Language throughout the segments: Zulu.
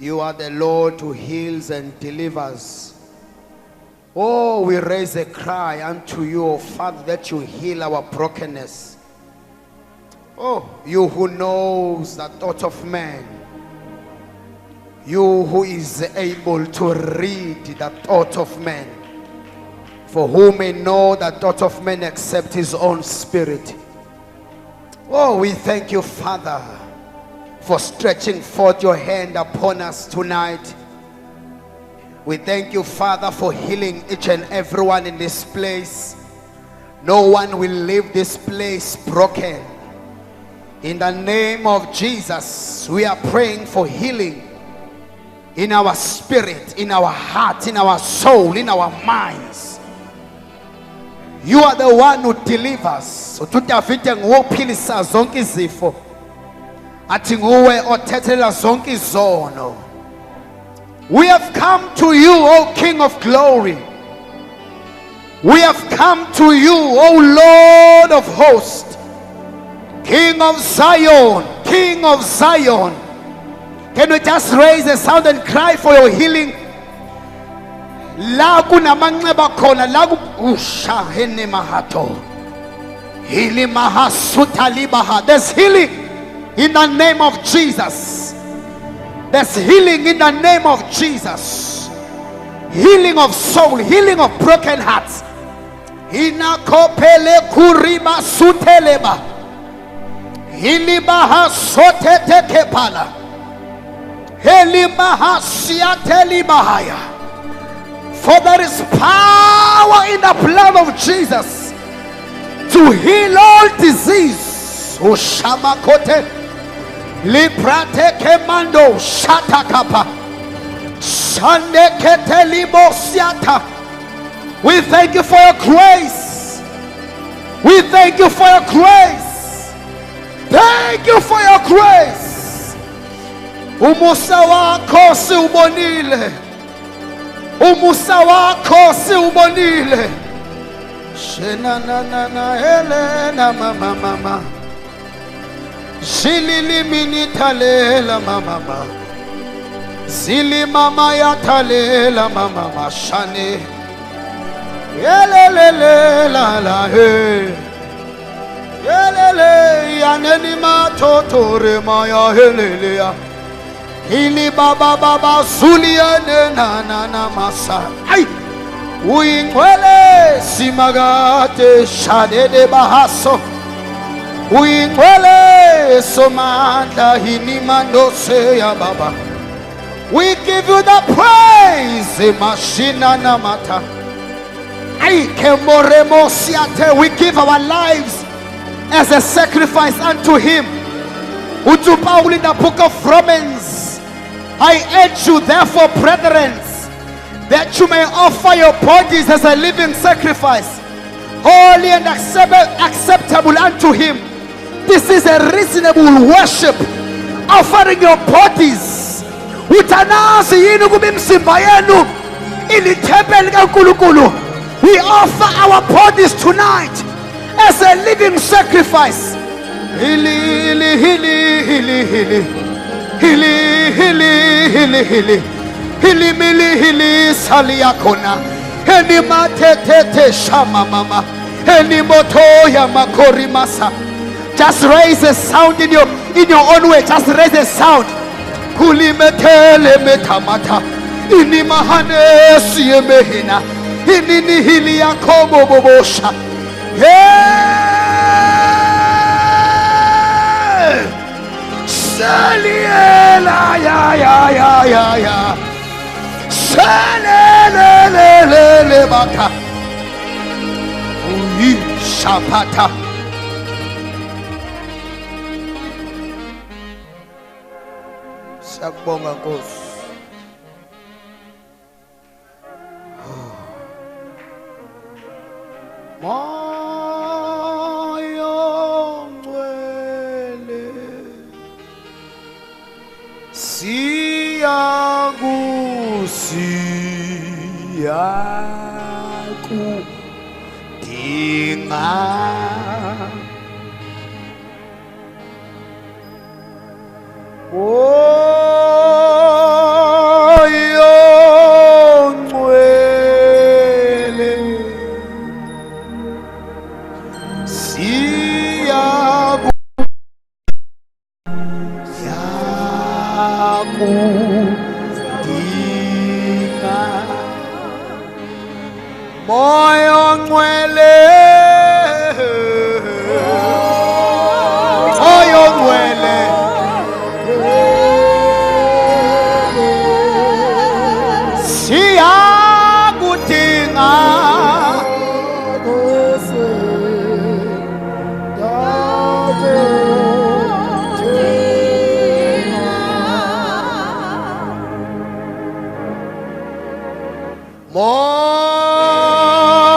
You are the Lord who heals and delivers. Oh, we raise a cry unto you, O Father, that you heal our brokenness. Oh, you who knows the thought of man. You who is able to read the thought of man. For who may know the thought of man except his own spirit. Oh, we thank you, Father, for stretching forth your hand upon us tonight. We thank you, Father, for healing each and everyone in this place. No one will leave this place broken. In the name of Jesus, we are praying for healing in our spirit, in our heart, in our soul, in our minds. You are the one who delivers. We have come to you, O King of glory. We have come to you, O Lord of hosts, King of Zion, King of Zion. Can we just raise a sound and cry for your healing? There's healing in the name of Jesus. There's healing in the name of Jesus. Healing of soul, healing of broken hearts. For there is power in the blood of Jesus to heal all disease. Ushamakote liprate kemando shatakapa shandekete libosiata. We thank you for your grace. We thank you for your grace. Thank you for your grace. Umusa wako si ubonile. Umusa wako si ubonile. Shena na na na hele na mama mama. Zili mini talela mama mama. Zili mama ya talela mama mama shane. Yelelele la la he. Yelele ya neni ma totore ma ya helele ya. Hili baba baba zulia na na na masa. Ay, uingwele simagate shadede bahaso. Uingwele somanda hinimando se ya baba. We give you the praise, machina na mata. Ay kemoremo siate. We give our lives as a sacrifice unto Him. Utu Paul in the book of Romans. I urge you, therefore, brethren, that you may offer your bodies as a living sacrifice, holy and acceptable unto Him. This is a reasonable worship. Offering your bodies. We offer our bodies tonight as a living sacrifice. Hili, hili, hili, hili. Hili, hili, hili, hili. Hili, mili, hili, saliakona. Heni matete shama mama. Heni moto ya makori masa. Just raise a sound in your own way. Just raise a sound. Kuli metele metamata. Ini mahane siye mehina. Ini nihili ya kobo bobosha. Saliela ya ya ya ya ya. Salele baka. Uyi shapata. Sakbonga Nkosi. Moyo ngcwele siyakudinga. Oh siyakudinga moyo ngcwele moyo ngcwele siyakudinga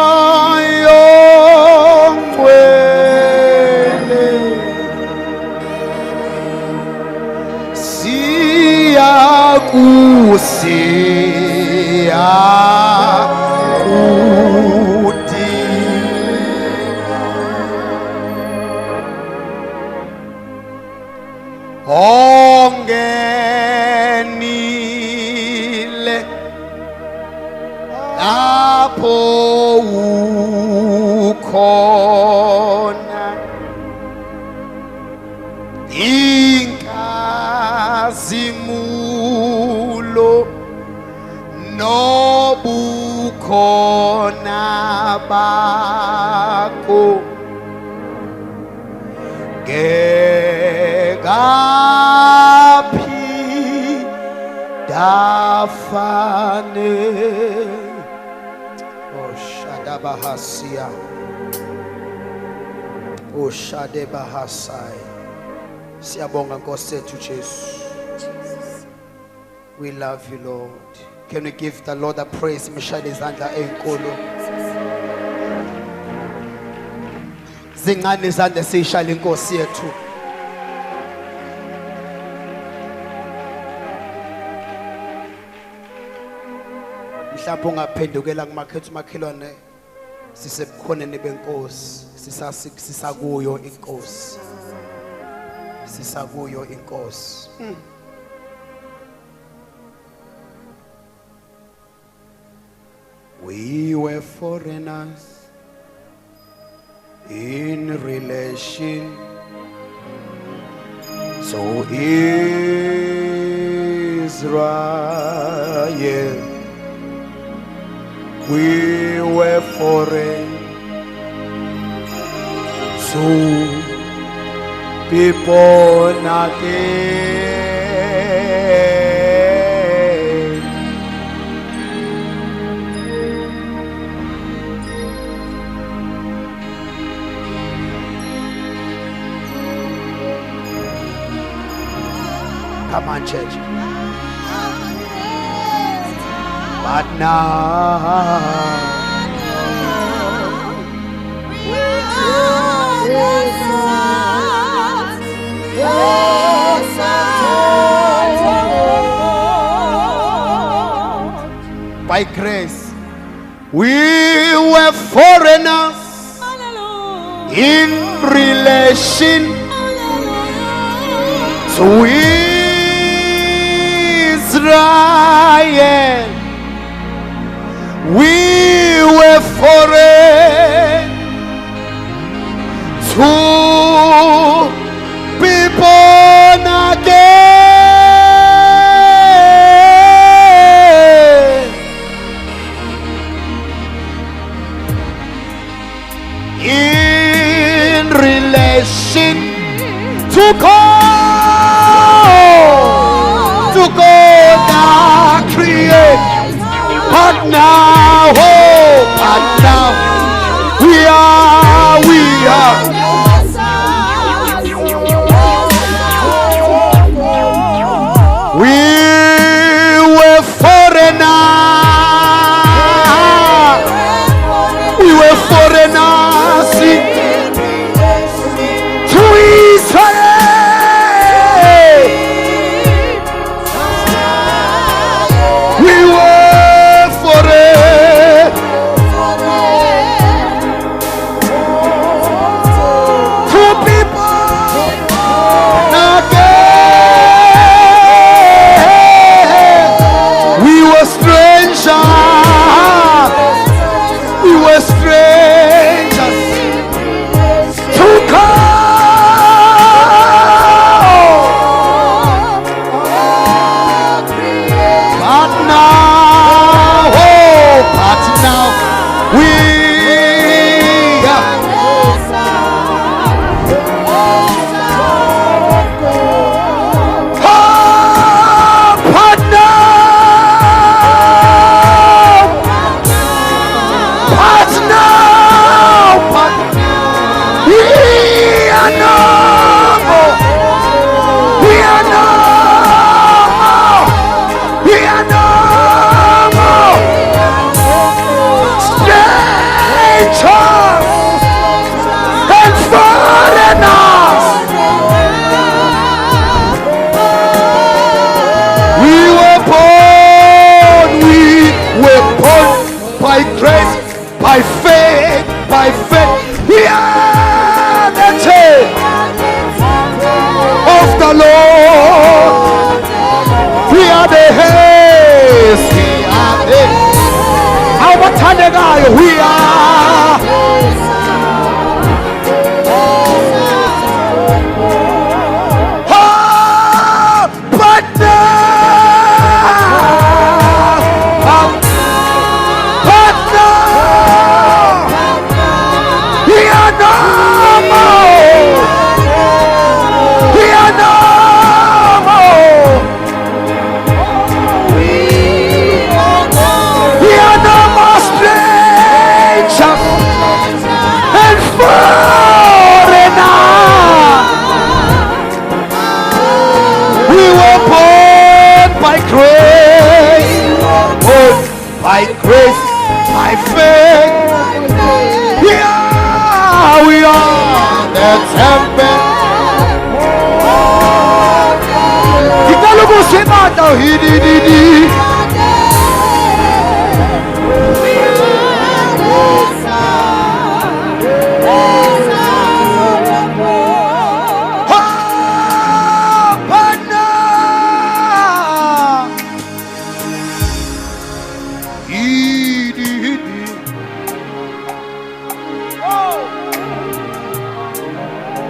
moyo ngcwele siyakudinga ongenile lapho ukhona inkazimulo nobukhona bakho ngekaphi dafane Bahasia. Oshade Bahasai. Siyabonga Nkosi yethu Jesu. We love you, Lord. Can we give the Lord a praise? Mshade izandla enkulu. Zingane izandla siyishaya inkosi yethu. Mhlawumbe ungaphendukela kumakhetho makhelwane sisebukhoneni benkosi sisakuyo inkosi sisakuyo inkosi We were foreigners in relation so Israel we were foreign so people again come on church but now by grace we were foreigners in relation to Israel. We were foreign to be born again in relation to God that created. But now, we are. We were foreigners. We were foreigners to Israel. We were foreigners. We are the hands. We are the abathandekayo. We are. But now, we are no more. We are no more. We are no more strangers and foreigners. We were born by grace, born by grace, by faith. We are the temple. Ikalubo semata hididi.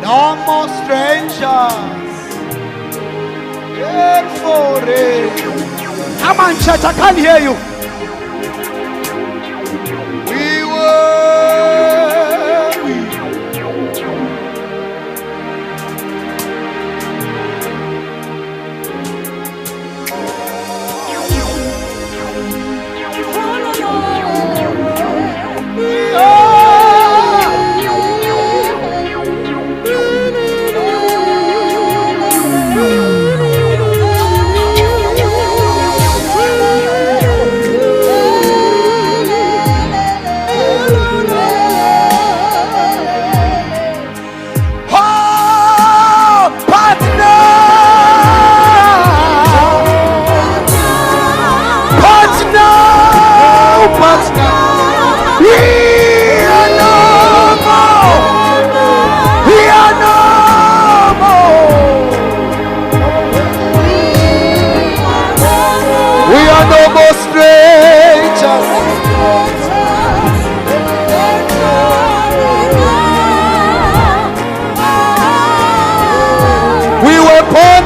No more strangers. Wait for it. Come on, church, I can't hear you. We were weak.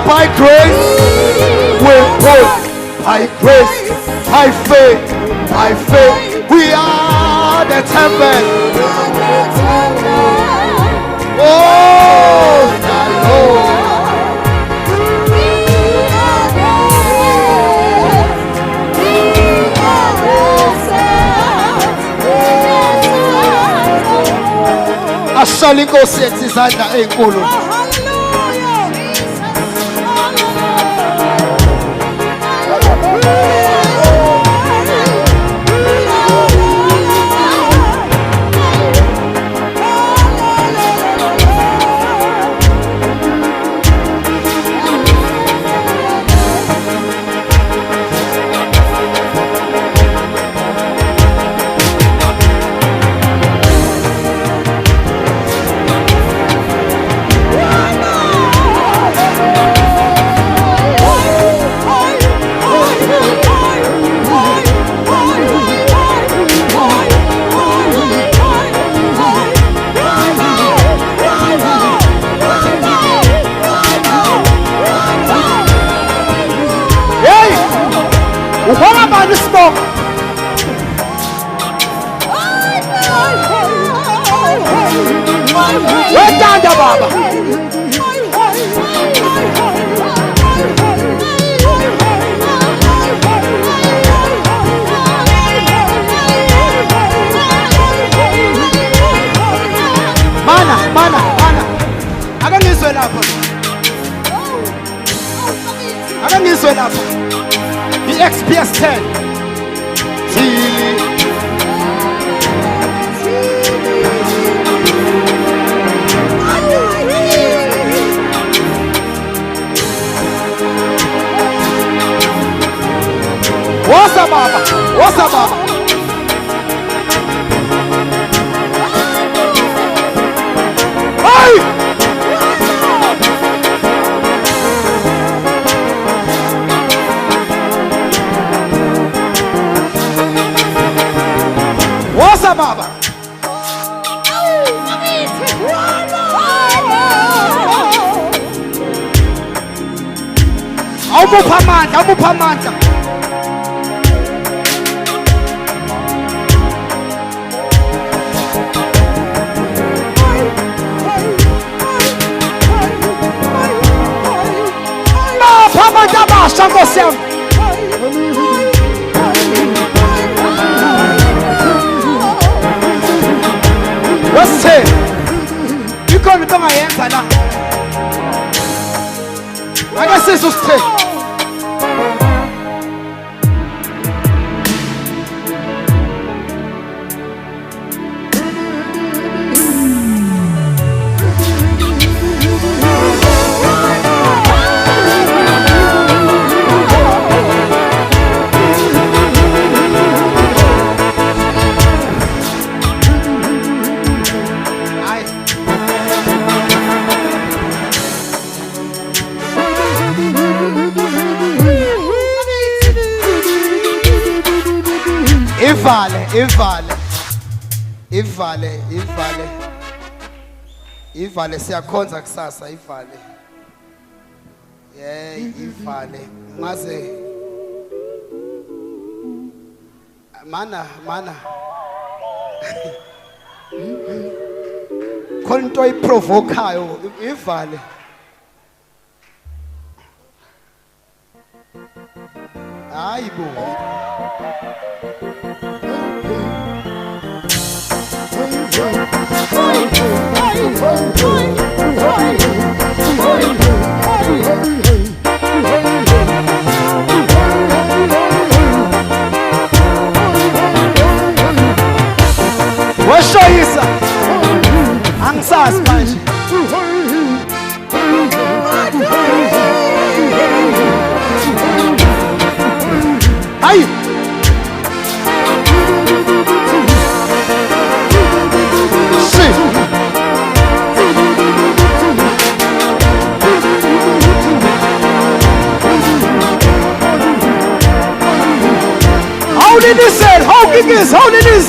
By grace, we're born by grace, by faith, by faith. We are the temple. Oh, the Lord. Ashaliko sethi izandla enkulu. What about the smoke? Wait down the Baba. Mana. Akangizwe lapha. The XPS 10. What's up, Baba? Hey! Phakamisha baba. Awumupha amandla, awumupha amandla. Bapha abantu abasha Nkosi yami. Wesithe ikhona into ongayenza la. Ake sizwe usithe. Ivale siyakhonza kusasa ivale. Ivale. Ngaze mana khona into oyiprovokayo ivale. Hayibo. Washoyisa angisazi manje. Hayi holding his head, holding his, holding his.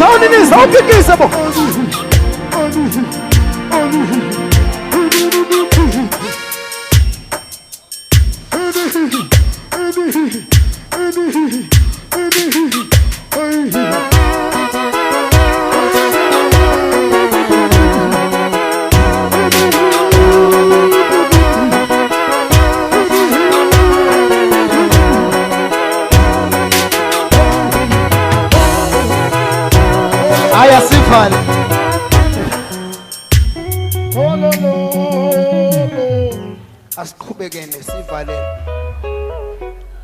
Ayasifale. Asiqhubekene sivale.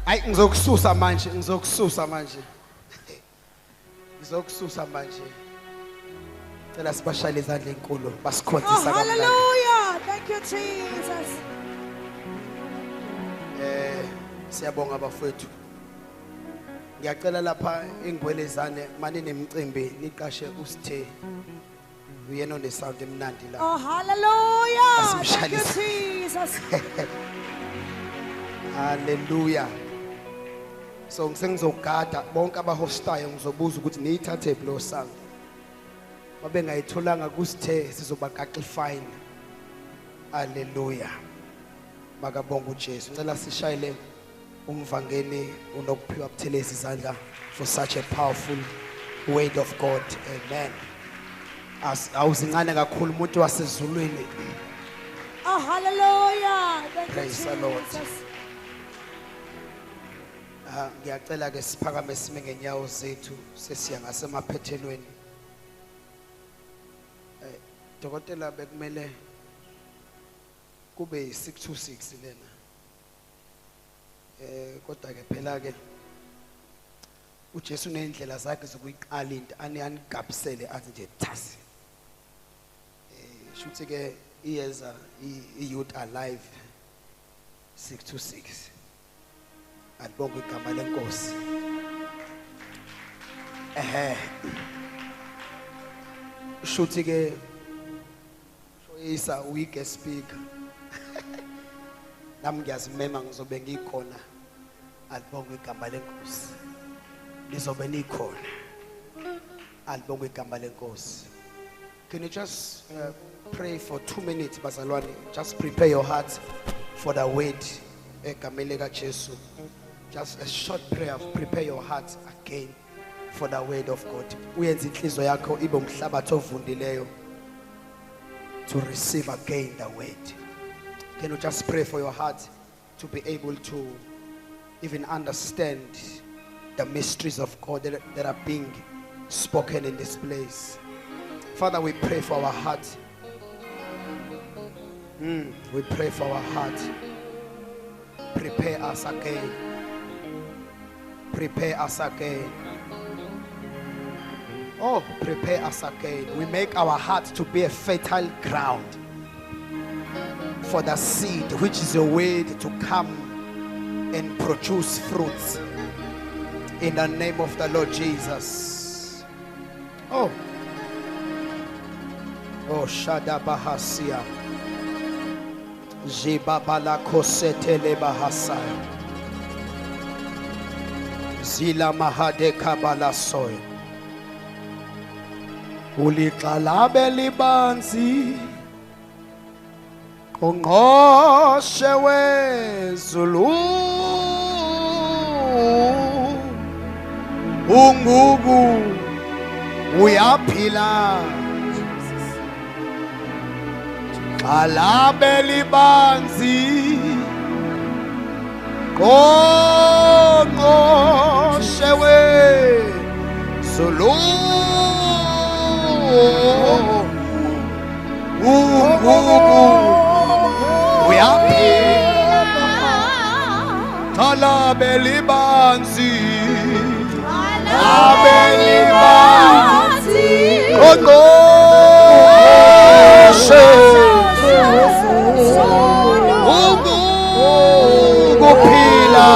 Hayi ngizokususa manje. Cela sibashayele izandla enkulu basikhonzisa kamnandi. Hallelujah. Thank you Jesus. Siyabonga bafowethu. Ngiyacela lapha engwelezane manje nemicimbi niqashe usithe uyena one sound emnandi la. Oh hallelujah. Thank you Jesus. Hallelujah. So ngisengizogada bonke abahostayo ngizobuza ukuthi niyithathe lo sound. Babe ngayitholanga kusithe sizobagaxa fine. Hallelujah. Makabonga uJesu. Ngicela sishayele umvangeli unokuphiwa Buthelezi izandla for such a powerful word of God. Amen. Awuzingane kakhulu umuntu wasezulwini. Oh hallelujah. Thank you Praise the Lord. Jesus. Ngiyacela ke siphakame sime ngenyawo zethu sesiya ngasemaphethelweni. Dokotela bekumele kube 626 lena. Kodwa ke phela ke uJesu unendlela zakhe zokuyiqala into anigabisele athi nje thasi. Shuthi ke iyeza youth alive 626. Alibonga igama lenkosi. Shuthi ke shoyisa week speaker. Nami ngiyazimema ngizobe ngikhona. Alibonga igama lenkosi. Lizobe nikhona. Alibonge igama lenkosi. Can you just pray for 2 minutes, bazalwane? Just prepare your heart for the word. Egameni lika Jesu. Just a short prayer. Prepare your heart again for the word of God. Uyenza inhliziyo yakho ibe umhlabathi ovundileyo to receive again the word. Can you just pray for your heart to be able to even understand the mysteries of God that are being spoken in this place? Father, we pray for our heart. We pray for our heart. Prepare us again. Prepare us again. Oh, prepare us again. We make our heart to be a fertile ground for the seed, which is a word to come and produce fruits. In the name of the Lord Jesus. Oh, Shada Bahasia. Jibabala Kosetele Bahasai. Zila Mahade Kabala Soy. Uliqalabe libanzi. Ongoshe wezulu. Ungugu uyaphila. Qalabe libanzi. Ongoshe wezulu. Ungugu uyaphila. Qalabe libanzi. Abelibanzi Kogoshe Uguphila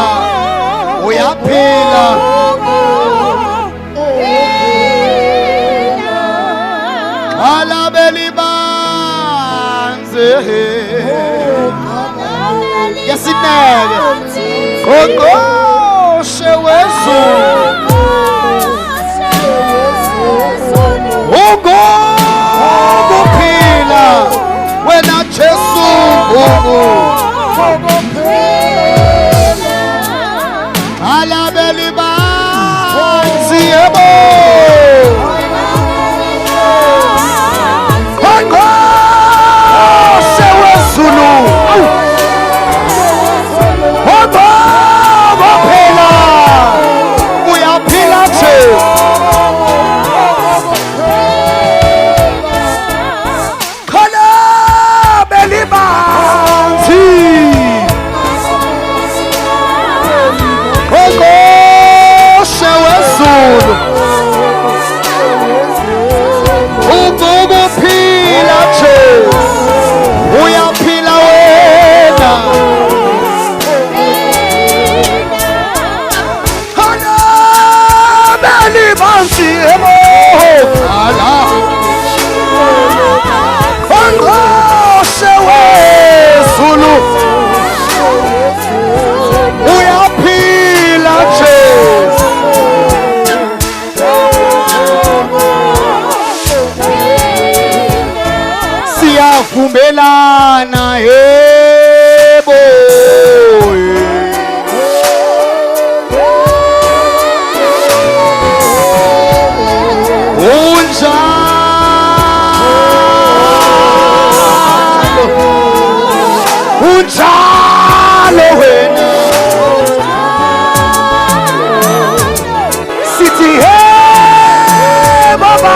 Uyaphila Alabelibanzi Yasinele Kogoshe wezulu Uguphila wena Jesu Alabelibanzi yebo Kogoshe wezulu Uguphila uyaphila Jesu Uguphila Jesu uyaphila wena Alabelibanzi yebo Ongoshe wezulu uyaphila Jesu siyavumelana yebo unjalo wena sithi hey baba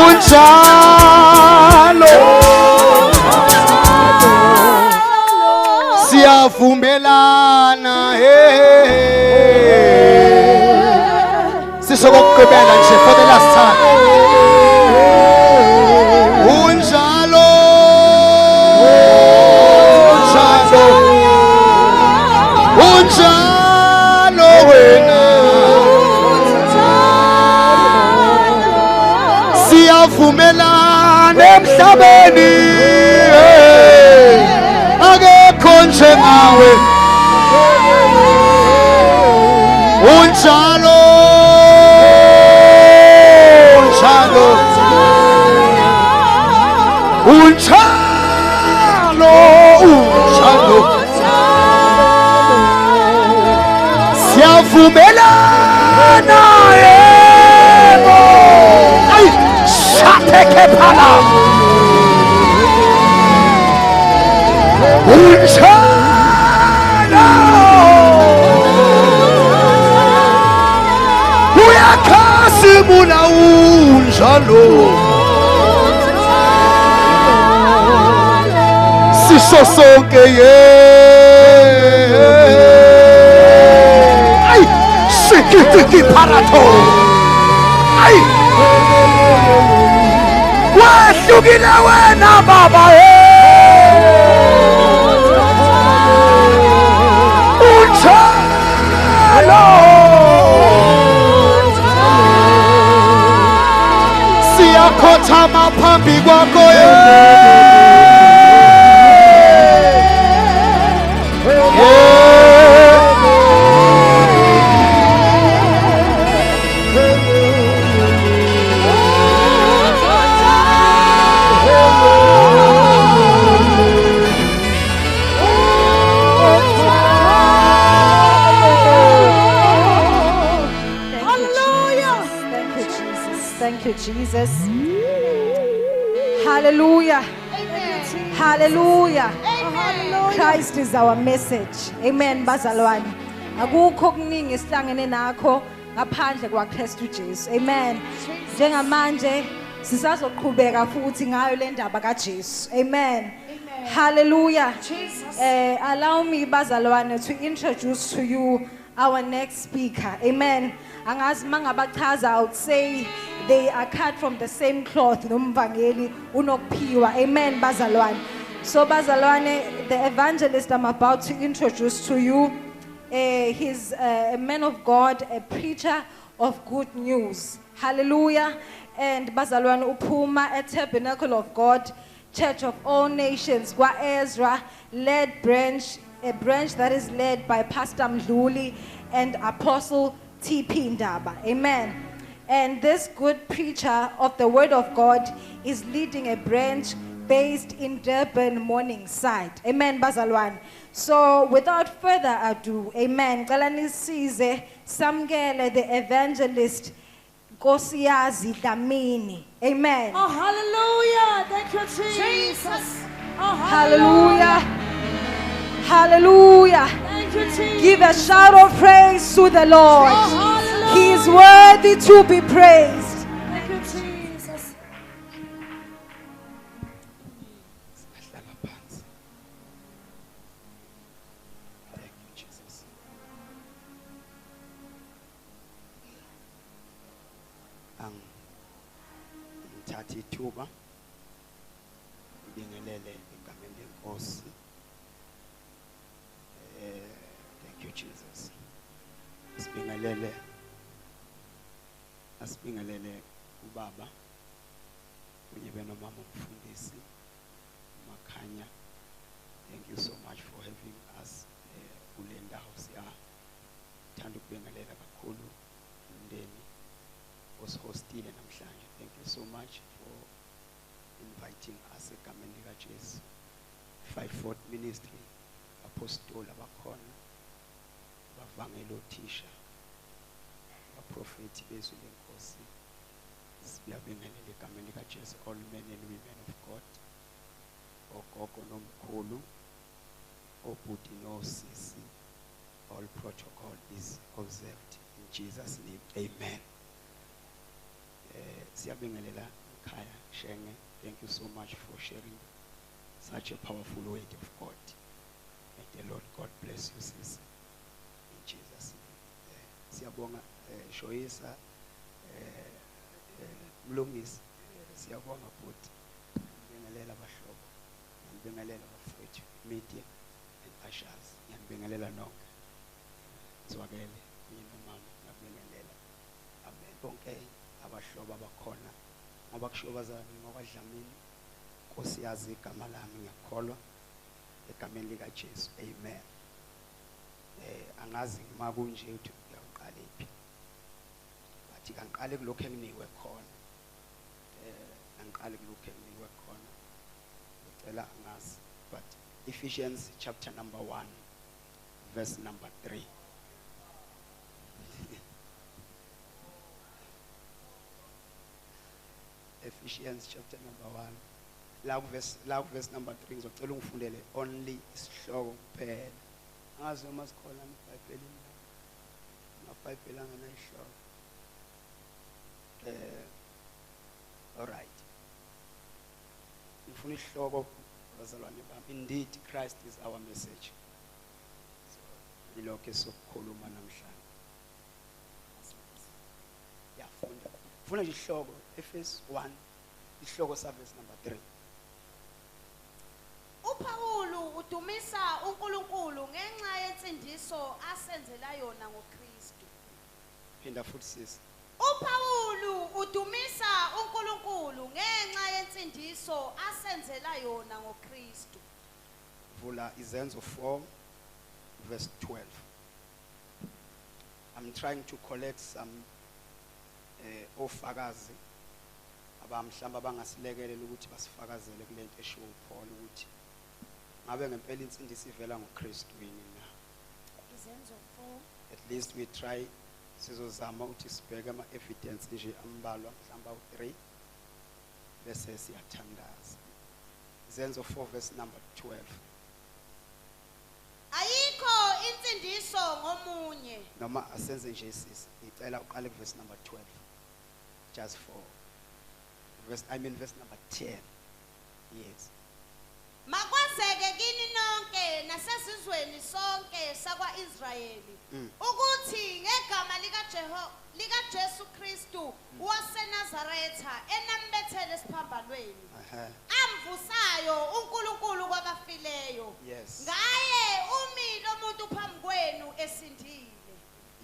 unjalo siyavumelana sisokugqibela nje for the last time unjalo unjalo wena siya siyavumelana emhlabeni akekho njengawe unjalo unjalo unjalo unjalo siyavumelana yebo ay shatheke phala unjalo uyakhazimula unjalo siso sonke ay sikitiki parato ay wahlukile wena baba unjalo siyakhothama phambi kwakho Thank you, Jesus. Hallelujah. Hallelujah. Christ is our message. Amen. Bazalwane. Akukho okuningi esihlangene nakho ngaphandle kwaKristu Jesu. Amen. Njengamanje sisazoqhubeka futhi ngayo le ndaba kaJesu. Amen. Hallelujah. Allow me bazalwane to introduce to you our next speaker. Amen. Angazi mangabachaza, I would say they are cut from the same cloth. Nomvangeli unokuphiwa. Amen, bazalwane. So bazalwane, the evangelist I'm about to introduce to you, he's a man of God, a preacher of good news. Hallelujah. And bazalwane uphuma at Tabernacle of God, Church of All Nations, Kwa Ezra, led branch, a branch that is led by Pastor Mdluli and Apostle T.P. Ndaba. Amen. And this good preacher of the word of God is leading a branch based in Durban, Morningside. Amen, bazalwane. So without further ado, amen, Galanisize samgele the evangelist Nkosiyazi Dlamini. Amen. Oh, hallelujah. Thank you, Jesus. Oh, Hallelujah. Hallelujah. Thank you, Jesus. Give a shout of praise to the Lord. Oh, hallelujah. He is worthy to be praised. Thank you, Jesus. Thank you, Jesus. Ngithatha ithuba ngibingelele egameni lenkosi. Thank you, Jesus. Asibingelele ubaba kunye nomama umfundisi Makhanya. Thank you so much for having us kule ndawo siyathanda ukubingelela kakhulu umndeni osihostile namhlanje. Thank you so much for inviting us egameni likaJesu. 5-fold ministry apostoli abakhona bavangela othisha abaprofeti bezwi lenkosi siyabingelela egameni likaJesu, all men and women of God, ogogo nomkhulu, obhuti nosisi, all protocol is observed in Jesus' name. Amen. Siyabingelela ekhaya Shenge. Thank you so much for sharing such a powerful word of God. May the Lord God bless you, sis. In Jesus' name. Siyabonga Shoyisa Mlungisi. Siyabonga bhuti. Ngibingelela abahlobo. Ngibingelela abafowethu media and ushers. Ngibingelela nonke. Zwakele yini mama ngibingelela. Amen. Bonke abahlobo abakhona ngoba kushiwo bazalwane ngokwadlamini Nkosi yazi igama lami ngiyakholwa egameni lika Jesu amen angazi uma kunje uthi uyaqala ephi bathi kangiqale kulokho enginiwe khona angiqale kulokho enginiwe khona ngicela angazi but Ephesians chapter number 1 verse number 3 Ephesians chapter number 1 la verse number 3 ngizocela ungifundele only isihloko kuphela angazi uma sikhola eBhayibhelini amaBhayibheli anganayisihloko all right ngifuna isihloko bazalwane bami indeed Christ is our message so ilokho esokukhuluma namhlanje funa nje isihloko Ephesians 1 isihloko sa verse number 3 uPawulu udumisa uNkulunkulu ngenxa yensindiso asenzela yona ngoKristu. phinda futhi sisi uPawulu udumisa uNkulunkulu ngenxa yensindiso asenzela yona ngoKristu. vula izenzo 4 verse 12 I'm trying to collect some ofakazi abamhlamba bangasilekelela ukuthi basifakazele kulento eshiwo uPaul ukuthi ngabe ngempela insindiso ivela ngoKristu yini na Izenzo 4 at least we try sizozama ukuthi sibheke ama evidence nje ambalwa mhlamba u3 bese siyathandaza izenzo 4 verse number 12 ayikho insindiso ngomunye. noma asenze nje sisi ngicela uqale ku verse number 12 just for verse number 10 yes Makwazeke kini nonke nasesizweni sonke sakwaIsrayeli ukuthi ngegama lika Jesu Kristu waseNazaretha enambethele esiphambanweni amvusayo uNkulunkulu kwabafileyo yes ngaye umile umuntu phambi kwenu esindile.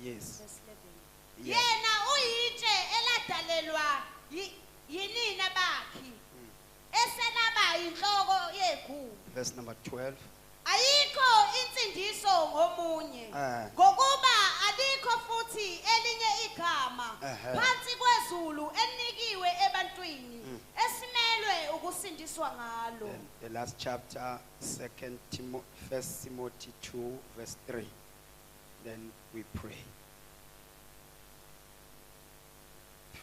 yes Verse 11 yes yena uyitshe eladalelwa yinina bakhi eselaba inhloko yegumbi. verse number 12 Ayikho insindiso ngomunye ngokuba alikho futhi elinye igama phansi kwezulu enikiwe ebantwini esimelwe ukusindiswa ngalo. then the last chapter 1 Timothy 2 verse 3 then we pray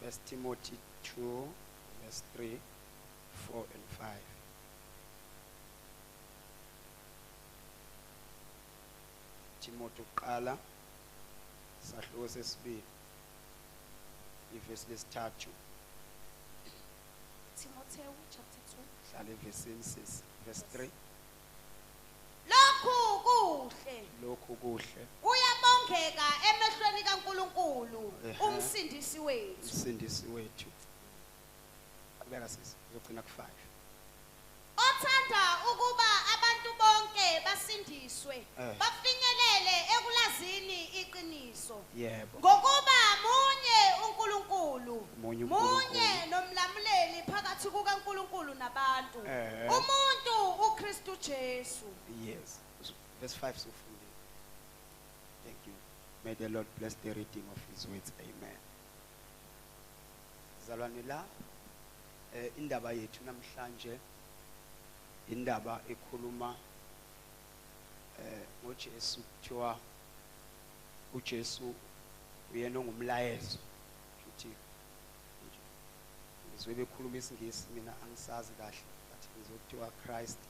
1 Timothy 2 verse 3 4 and 5 Timothy uqala sahluko sesibili ivesi lesithathu Timotheo chapter 2 hlala evesini verse 3 lokhu kuhle lokhu kuhle kuyabongeka emehlweni kaNkulunkulu umsindisi wethu. umsindisi wethu qhubeka sisi uzogcina ku 5 othanda ukuba abantu bonke basindiswe bafinyelele ekulazini iqiniso yebo ngokuba munye uNkulunkulu Munye munye nomlamuleli phakathi kukaNkulunkulu nabantu umuntu uKristu Jesu. yes verse 5 sufundile thank you may the Lord bless the reading of his words amen zalwane la indaba yethu namhlanje indaba ekhuluma ngoJesu kuthiwa uJesu uyena ongumlayezo futhi ngizwe bekhuluma isingisi mina angisazi kahle but ngizokuthiwa Christ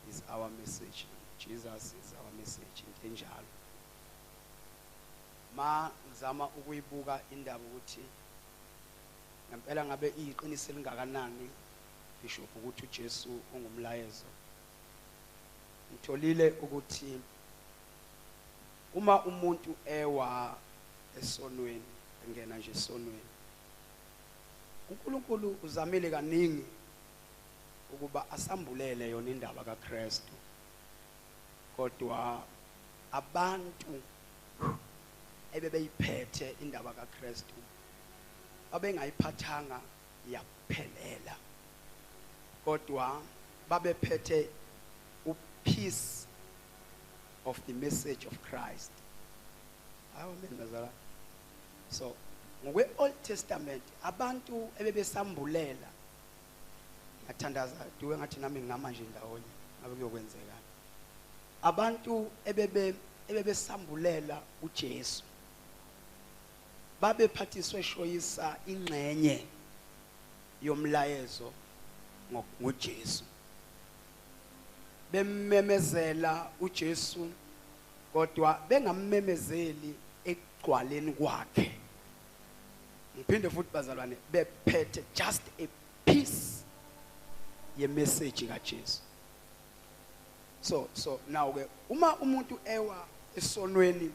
is our message Jesus is our message into enjalo ma ngizama ukuyibuka indaba ukuthi ngempela ngabe iyiqiniso elingakanani bishop ukuthi uJesu ungumlayezo ngitholile ukuthi uma umuntu ewa esonweni engena nje esonweni uNkulunkulu uzamile kaningi ukuba asambulele yona indaba kaKristu kodwa abantu ebebeyiphethe indaba kaKristu abengayiphathanga yaphelela kodwa babephethe peace of the message of Christ. So ngokwe Old Testament abantu ebebesambulela ngathandaza duwe ngathi nami ngingama nje ndawonye ngabe kuyokwenzeka abantu ebebesambulela uJesu babephathiswe shoyisa ingxenye yomlayezo ngoJesu bemmemezela uJesu kodwa bengammemezeli egcwaleni kwakhe ngiphinde futhi bazalwane bephethe just a piece ye message kaJesu. So now ke uma umuntu ewa esonweni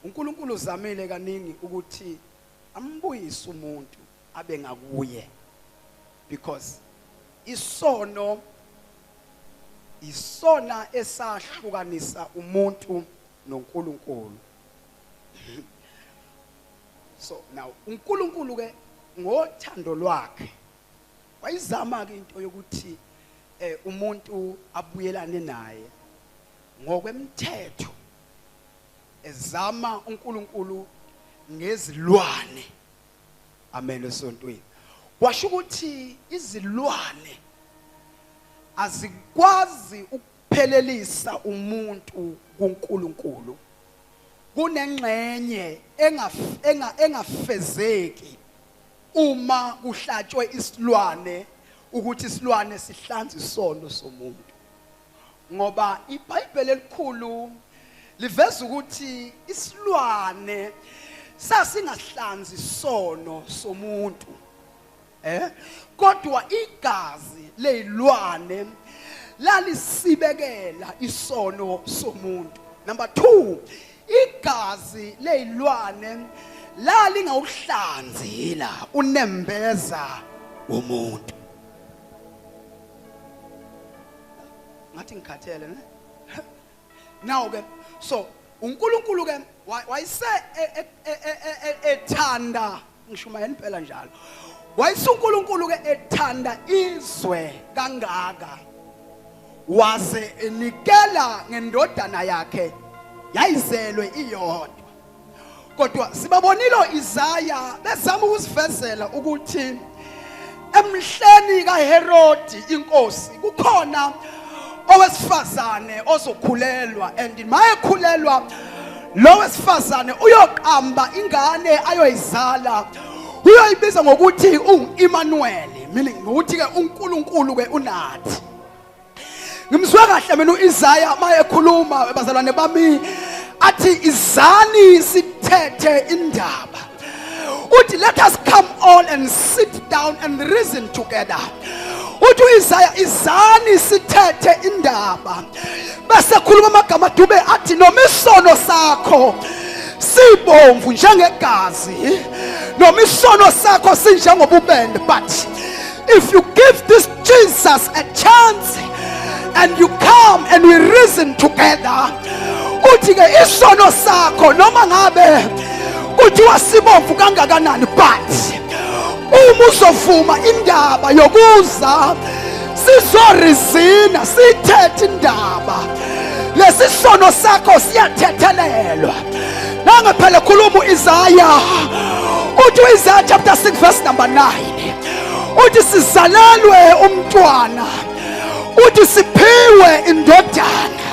uNkulunkulu uzamile kaningi ukuthi ambuyise umuntu abe ngakuye because isona esahlukanisa umuntu noNkulunkulu. So now uNkulunkulu ke ngothando lwakhe wayizama ke into yokuthi umuntu abuyelane naye ngokwemthetho ezama uNkulunkulu ngezilwane. Amen esontweni. Washo ukuthi izilwane azikwazi ukuphelelisa umuntu kuNkulunkulu. Kunengxenye engafezeki uma kuhlatshwe isilwane ukuthi isilwane sihlanze isono somuntu. Ngoba iBhayibheli elikhulu liveza ukuthi isilwane sasingahlanzi isono somuntu. Kodwa igazi lezilwane lalisibekela isono somuntu. Number 2, igazi lezilwane lalingawuhlanzila unembeza umuntu. Ngathi ngikhathele ne? Now ke so uNkulunkulu ke wayise ethanda ngishumayela impela njalo. Wayise uNkulunkulu ke ethanda izwe kangaka waze enikela ngendodana yakhe yayizelwe iyodwa. Kodwa sibabonilo Isaya bezama ukusivezela ukuthi emhleni kaHerodi inkosi kukhona owesifazane ozokhulelwa and mayekhulelwa lo wesifazane uyoqamba ingane ayoyizala uyoyibiza ngokuthi uImmanuel, meaning ukuthi ke uNkulunkulu ke unathi. Ngimzwa kahle mina uIsaya mayekhuluma bazalwane bami athi izani sithethe indaba. Uthi let us come all and sit down and reason together. Uthi uIsaya izani sithethe indaba. Bese khuluma amagama dube athi nomisono sakho sibomvu njengegazi nomisono sakho sinjengobubende, but if you give this Jesus a chance and you come and we reason together, uthi ke isono sakho noma ngabe kuthiwa sibomvu kangakanani, but uma uzovuma indaba yokuza sizorizina sithethe indaba lesisono sakho siyathethelelwa. Nangaphela khuluma uIsaya uthi uIsaya chapter 6 verse number 9 uthi sizalelwe umntwana uthi siphiwe indodana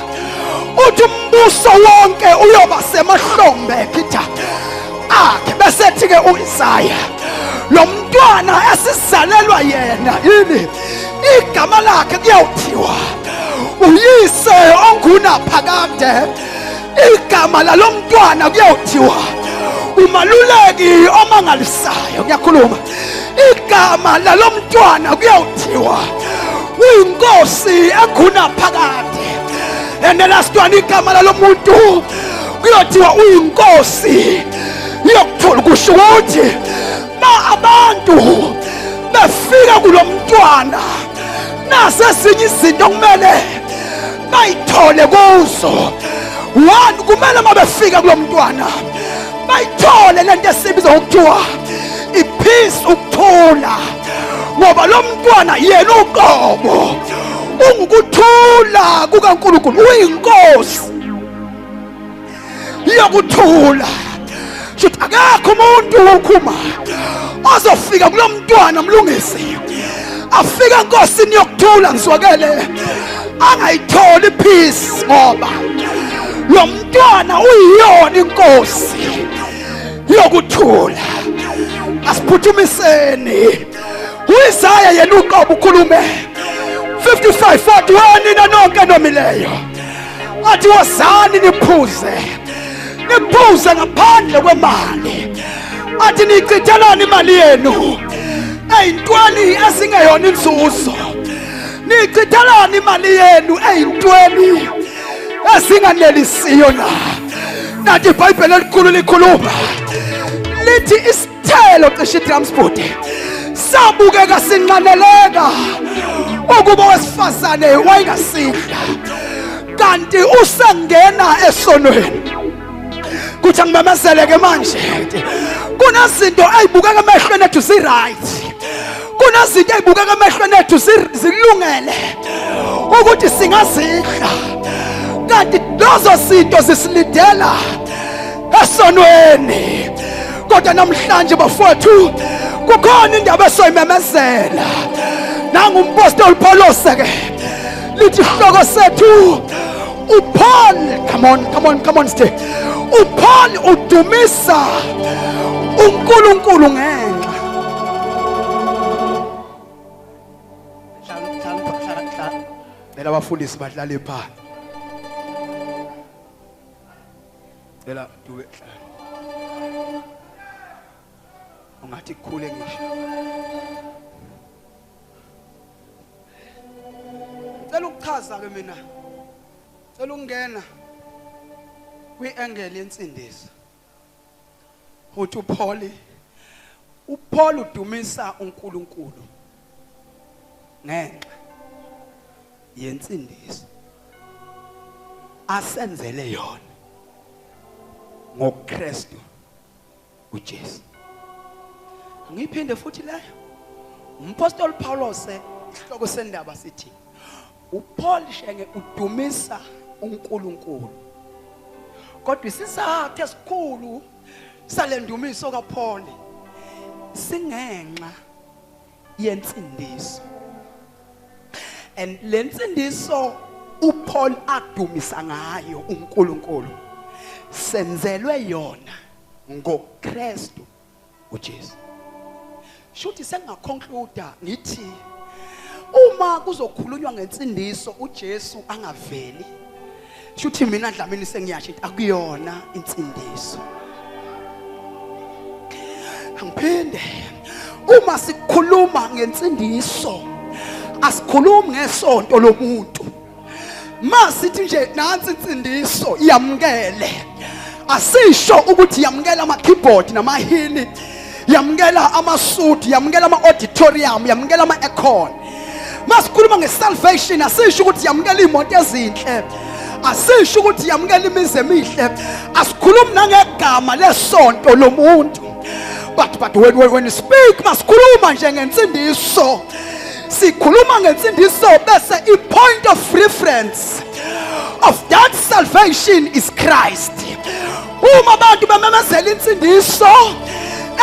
uthi umbuso wonke uyoba semahlombe kitha akhe. Bese ethi ke uIsaya lo mntwana esizalelwa yena yini igama lakhe kuyawuthiwa uyise ongunaphakade. Igama lalo mntwana kuyawuthiwa umaluleki omangalisayo. Ngiyakhuluma igama lalo mntwana kuyawuthiwa uyinkosi engunaphakade. And the last one igama lalo muntu kuyothiwa uyinkosi yokuthola. Kusho ukuthi ma abantu befika kulo mntwana nasezinye izinto kumele bayithole kuzo. One kumele mabefika kulo mntwana bayithole lento esibiza ngokuthiwa ipeace, ukuthula. ngoba lo mntwana yena uqobo ungukuthula kukaNkulunkulu, uyinkosi yokuthula. Shothi akekho umuntu wokhuma ozofika kulo mntwana mlungisi afika enkosini yokuthula ngizwakele angayitholi peace, ngoba lo mntwana uyiyona inkosi yokuthula. Asiphuthumiseni uIsaya yena uqobo ukhulume 55:41 nina nonke nomileyo athi wozani niphuze ngaphandle kwemali, athi nichithelani imali yenu eyintweni ezingeyona inzuzo, nichithelani imali yenu eyintweni ezinganelisiyo na. Nathi iBhayibheli elikhulu likhuluma lithi isithelo cishe iDramsbuti sabukeka sinqaneleka ukuba wesifazane wayengasidla, kanti usengena esonweni. Kuthi angimemezeleke manje, kunezinto ey'bukeka emehlweni ethu zi-right, kunezinto ey'bukeka emehlweni ethu zilungele ukuthi singazidla, kanti lezo zinto zisilidela esonweni. Kodwa namhlanje bafowethu kukhona indaba esoyimemezela. Nangumpostoli Paulus-ke lithi isihloko sethu uPaul, come on stay. uPaul udumisa uNkulunkulu ngenxa. Bela abafundisi badlale phansi. Bela duwe. Ungathi kukhule ngisho. Ngicela ukuchaza ke mina. Ngicela ukungena kwi-angle yensindiso. Uthi uPaul udumisa uNkulunkulu ngenxa yensindiso asenzele yona ngoKristu uJesu. Ngiphinde futhi leyo umpostoli Paulus isihloko sendaba sithi uPaul shenge udumisa uNkulunkulu, kodwa isizathu esikhulu salendumiso kaPaul singenxa yensindiso. And lensindiso uPaul adumisa ngayo uNkulunkulu senzelwe yona ngoKristu uJesu. Shuthi sengaconclude ngithi uma kuzokhulunywa ngensindiso uJesu angaveli, shuthi mina Dlamini sengiyasho ukuthi akuyona insindiso. Angiphinde uma sikhuluma ngensindiso asikhulumi ngesonto lomuntu. Masithi nje nansi insindiso yamukele, asisho ukuthi yamukela ama-keyboard namahili, yamukela amasuit, yamukela ama-auditorium, yamukela ama-aircon. Masikhuluma nge-salvation asisho ukuthi yamukela imoto ezinhle, asisho ukuthi yamukela imizi emihle, asikhulumi nangegama lesonto lomuntu. But when we speak masikhuluma nje ngensindiso, sikhuluma ngensindiso bese i-point of reference of that salvation is Christ. Uma abantu bamemezela insindiso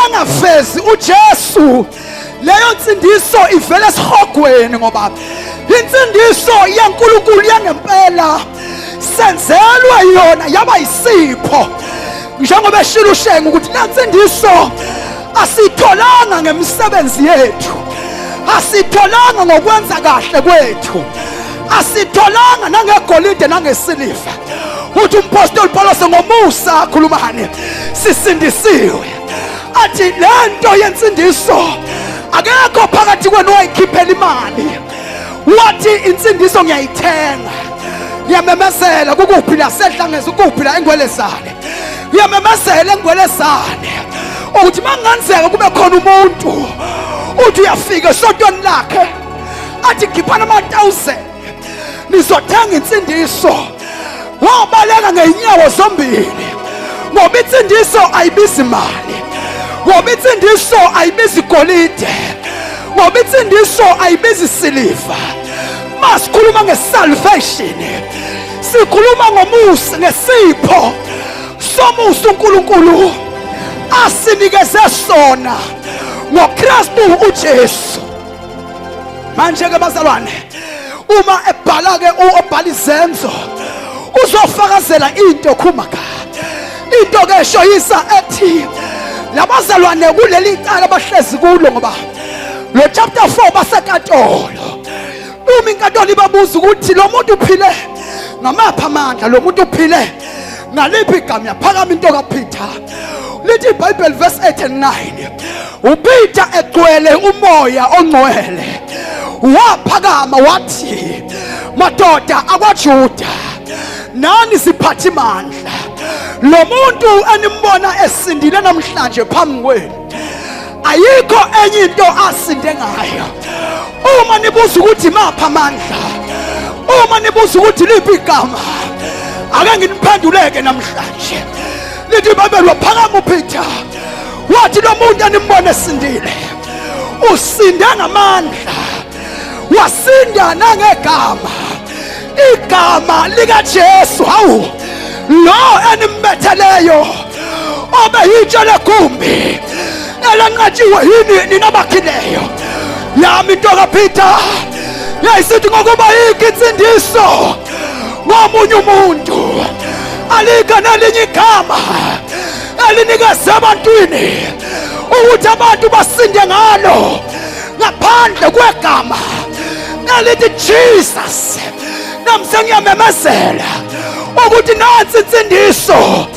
engavezi uJesu, leyo nsindiso ivela esihogweni, ngoba insindiso yaNkulunkulu yangempela senzelwe yona yaba yisipho. Njengoba eshilo ushenga ukuthi le nsindiso asitholanga ngemisebenzi yethu, asitholanga ngokwenza kahle kwethu, asitholanga nangegolide nangesiliva. Uthi umpostoli Paulus ngomusa akhulumane sisindisiwe, athi lento yensindiso akekho phakathi kwenu owayikhiphela imali wathi insindiso ngiyayithenga. Ngiyamemezela kukuphi la sehlangeza, ukuphi la eNgwelezane, ngiyamemezela eNgwelezane ukuthi mangenzeka kube khona umuntu uthi uyafika esontweni lakhe athi khiphana ama-1000 nizothenga insindiso, wabaleka ngeenyawo zombili, ngoba insindiso ayibizi imali, ngoba insindiso ayibizi igolide, ngoba insindiso ayibizi siliva. Masikhuluma ngesalvation, sikhuluma ngomusa, ngesipho somusa uNkulunkulu asinikeze sona ngoKristu uJesu. Manje ke bazalwane, uma ebhala ke ubhala izenzo uzofakazela into khumaka. Into ke eshoyisa ethi labazalwane kuleli icala abahlezi kulo, ngoba lo chapter 4 basekatolo. Uma inkantolo ibabuza ukuthi lo muntu uphile ngamapha amandla, lo muntu uphile ngaliphi igama, yaphakama into kaPeter. Lithi iBhayibheli verse 8 and 9, uPeter egcwele umoya ongcwele waphakama wathi, madoda akwaJuda, nani siphathi mandla, lo muntu animbona esindile namhlanje phambi kwenu ayikho enye into asinde ngayo. Uma nibuza ukuthi mapha amandla, uma nibuza ukuthi liphi igama, ake nginiphenduleke namhlanje. Lithi iBhayibheli waphakama uPeter wathi, lo muntu animbona esindile usinde ngamandla, wasinda nangegama, igama likaJesu. Hawu, lo enimetheleyo obeyitshe legumbi elanqatshiwe yini ninabakhileyo. Yami into kaPeter yayisithi ngokuba yikho insindiso ngomunye umuntu, alikho nelinye igama elinikeze ebantwini ukuthi abantu basinde ngalo ngaphandle kwegama elithi Jesus. Nami sengiyamemezela ukuthi nansi insindiso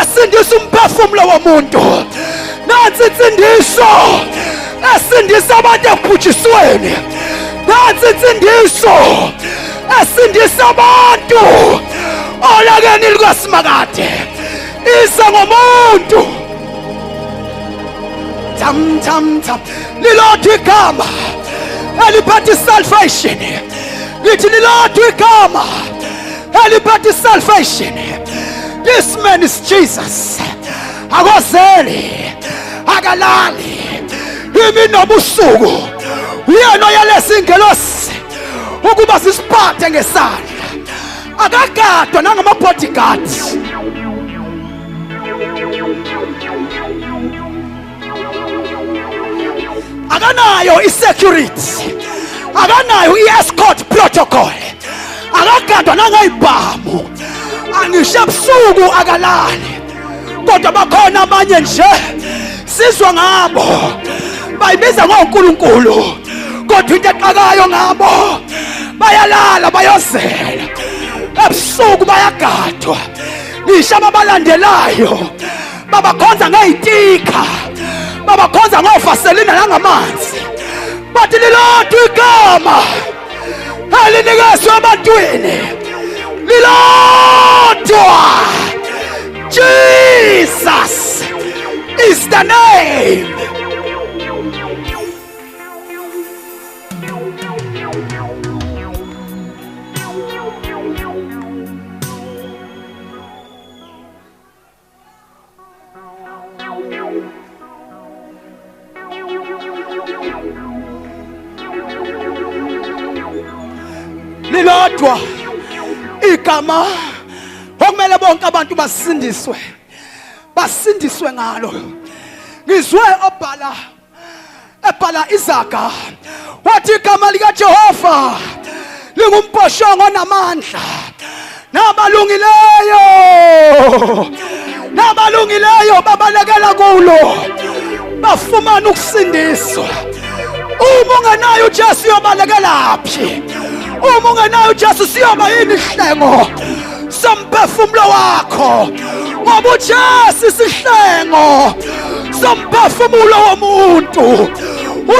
esindisa umphefumulo womuntu, nansi insindiso esindisa abantu ekubhujisweni, nansi insindiso esindisa abantu olakeni likaSimakade. Isa ngomuntu tam lilodwa igama eliphatha salvation. Lithi lilodwa igama eliphatha salvation. This man is Jesus. Akozeli, akalali, imi nobusuku uyena oyalesa ingelosi ukuba sisiphathe ngesandla, akagadwa nangama-bodyguard. Akanayo i-security, akanayo i-escort protocol, akagadwa nangayibhamu, angisho ebusuku akalali. Kodwa bakhona abanye nje sizwa ngabo bayibiza ngoNkulunkulu, kodwa into eqakayo ngabo bayalala, bayozela ebusuku, bayagadwa. Ngisho ababalandelayo babakhonza ngey'tika, babakhonza ngovaselina nangamanzi. Bathi lilodwa igama elinikezwe ebantwini, lilodwa. Jesus is the name. Lilodwa igama okumele bonke abantu basindiswe ngalo. Ngizwe ebhala Izaga wathi igama likaJehova lingumposhongo namandla, nabalungileyo babalekela kulo bafumana ukusindiswa. Uma ungenayo uJesu uyobalekela-phi? Uma ungenayo uJesu siyoba yini ihlengo somphefumulo wakho? Ngoba uJesu isihlengo somphefumulo womuntu,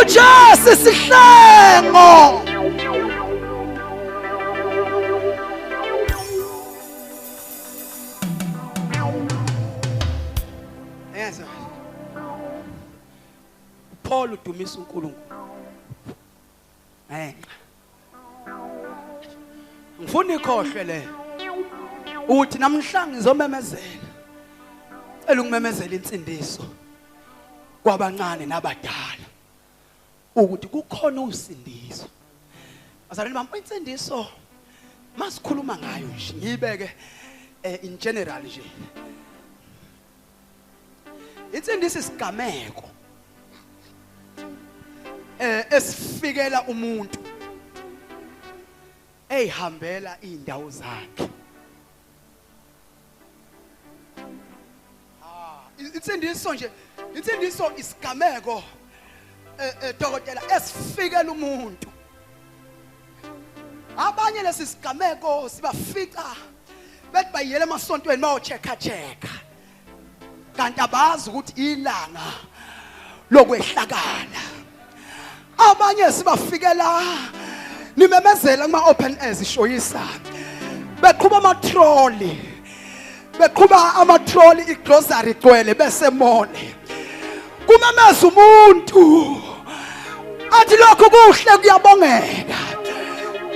uJesu isihlengo. Yes. Paul udumisa uNkulunkulu. Ngifuna ikhohlwe le uthi namhlanje ngizomemezela, elungimemezela insindiso kwabancane nabadala, ukuthi kukhona usindiso. Bazalwane bami, insindiso masikhuluma ngayo nje ngiyibeke in general nje. Insindiso isigameko esifikela umuntu eyihambela indawo zakhe. Insindiso nje, insindiso isigameko dokotela esifikela umuntu. Abanye lesi sigameko sibafica bethi bayiyele emasontweni bayochecka checka. Kanti abazi ukuthi ilanga lokwehlakala. Abanye sibafikela nimemezela kuma open airs ishoyisa. Beqhuba amatroli. Beqhuba amatroli igrocery igcwele bese mole. Kumemeza umuntu. Athi lokho kuhle kuyabongeka.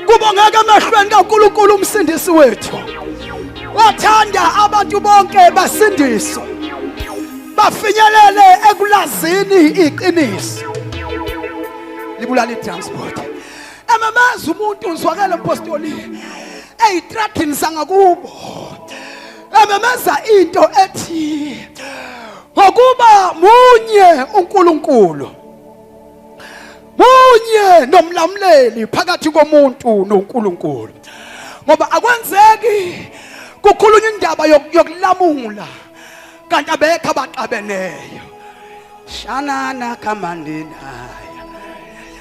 Kubongeka emehlweni kaNkulunkulu umsindisi wethu. Wathanda abantu bonke basindiswe. Bafinyelele ekulazini iqiniso. Libulala itransport. Ememeza umuntu uzwakela impostoli. Eyitrakini sangakubo. Ememeza into ethi ngokuba munye uNkulunkulu. Munye nomlamleli phakathi komuntu noNkulunkulu. Ngoba akwenzeki kukhulunywa indaba yokulamula kanti abekho abaqabeneyo. Shanana kamandina.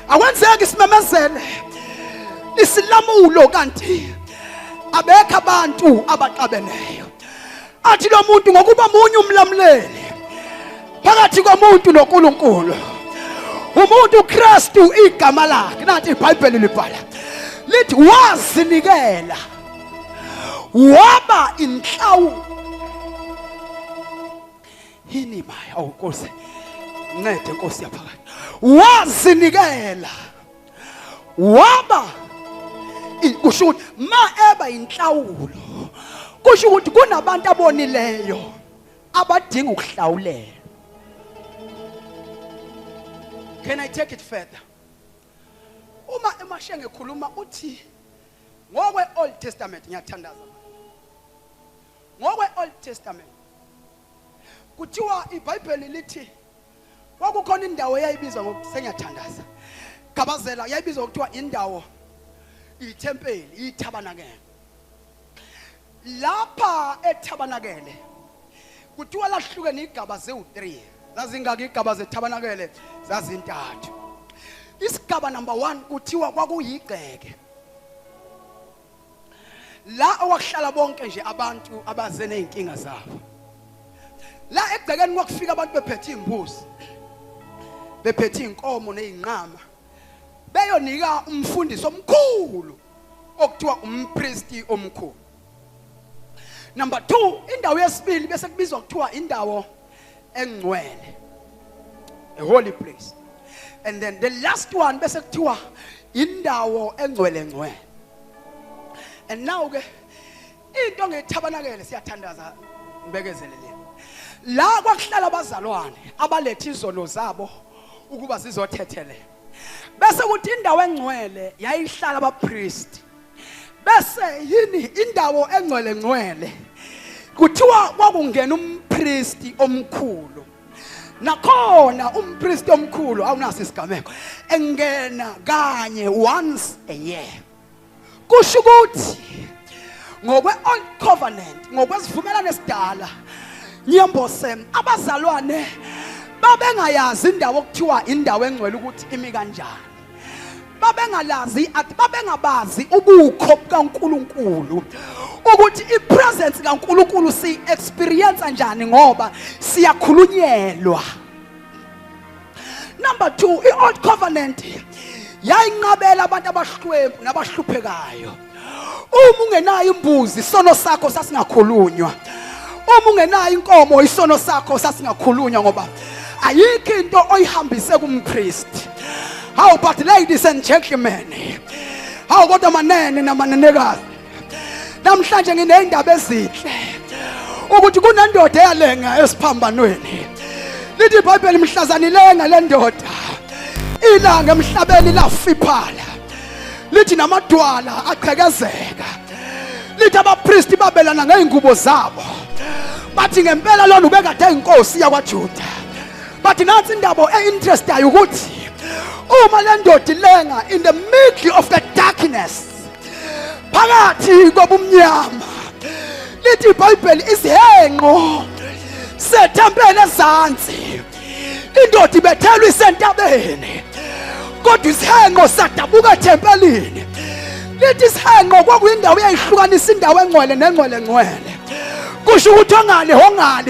Akwenzeki simemezele isilamulo kanti abekho abantu abaqabeneyo. Athi lo muntu ngokuba munye umlamleli phakathi komuntu noNkulunkulu. Umuntu uKristu igama lakhe nathi iBhayibheli libhala lithi wazinikela waba inhlawulo. Yini maya awuNkosi ncede Nkosi yaphakathi. Wazinikela waba kusho ukuthi ma eba inhlawulo kusho ukuthi kunabantu abonileyo abadinga ukuhlawulela. Can I take it further? Uma eMashenge ekhuluma uthi ngokwe Old Testament ngiyathandaza. Ngokwe Old Testament kuthiwa iBhayibheli lithi kwakukhona indawo eyayibizwa ngokuthi sengiyathandaza. Gabazela yayibizwa ngokuthiwa indawo iThempeli iTabanakele. Lapha eTabanakele kuthiwa lahlukene igaba ze3. Zazingaki igaba zeTabanakele zazintathu. Isigaba number 1 kuthiwa kwakuyigceke. La owakuhlala bonke nje abantu abaze nezinkinga zabo. La egcekeni kwakufika abantu bephethe imbuzi. Bephethe inkomo nezinqama. Beyonika umfundisi omkhulu okuthiwa umpristi omkhulu. Number 2 indawo yesibili bese kubizwa kuthiwa indawo engcwele. A holy place. And then the last one bese kuthiwa indawo engcwele ngcwele. And now ke into ngeTabanakele siyathandaza ngibekezelele. La kwakuhlala abazalwane abaletha izono zabo ukuba sizothethele. Bese kuthi indawo engcwele yayihlala abapriest. Bese yini indawo engcwele ngcwele kuthiwa kwakungena umpristi omkhulu. Nakhona umpristi omkhulu awunasi isigameko engena kanye once a year. Kusho ukuthi ngokwe Old Covenant ngokwesivumelano esidala nyembose abazalwane babengayazi indawo okuthiwa indawo engcwele ukuthi imi kanjani. Babengalazi athi babengabazi ubukho bukaNkulunkulu ukuthi ipresence kaNkulunkulu si experience kanjani ngoba siyakhulunyelwa. Number 2 iOld Covenant yayinqabela abantu abahlwempu nabahluphekayo. Uma ungenayo imbuzi isono sakho sasingakhulunywa. Uma ungenayo inkomo isono sakho sasingakhulunywa ngoba ayikho into oyihambise kumpriest. How but ladies and gentlemen, how kodwa manene namanenekazi namhlanje nginendaba ezinhle ukuthi kunendoda eyalenga esiphambanweni. Lithi iBhayibheli mhlazanilenga le ndoda ilanga emhlabeni lafiphala lithi namadwala aqhekezeka lithi abapristi babelana ngeingubo zabo bathi ngempela lona ubekade inkosi yakwaJuda bathi nansi indaba einterestayo ukuthi uma le ndoda ilenga in the middle of the darkness phakathi kobumnyama lithi iBhayibheli isihenqo sethempeli ezansi indoda ibethelwe isentabeni kodwa isihenqo sadabuka ethempelini lithi isihenqo kwakuyindawo eyayihlukanisa indawo engcwele nengcwele ngcwele kusho ukuthi ongale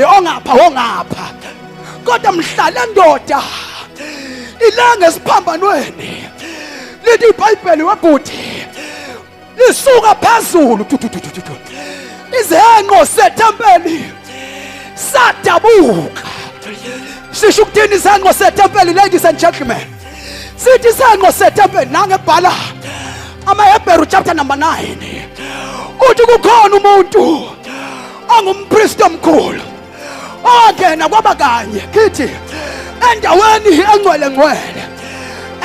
ongapha kodwa mhla le ndoda ilanga esiphambanweni lithi iBhayibheli webhuti lisuka phezulu izihenqo sethempeli sadabuka sisho ukuthini izihenqo sethempeli ladies and gentlemen sithi izihenqo sethempeli nangebhala amaHebheru chapter number 9 uthi kukhona umuntu ongumpristi omkhulu ongena kwaba kanye kithi endaweni engcwele ngcwele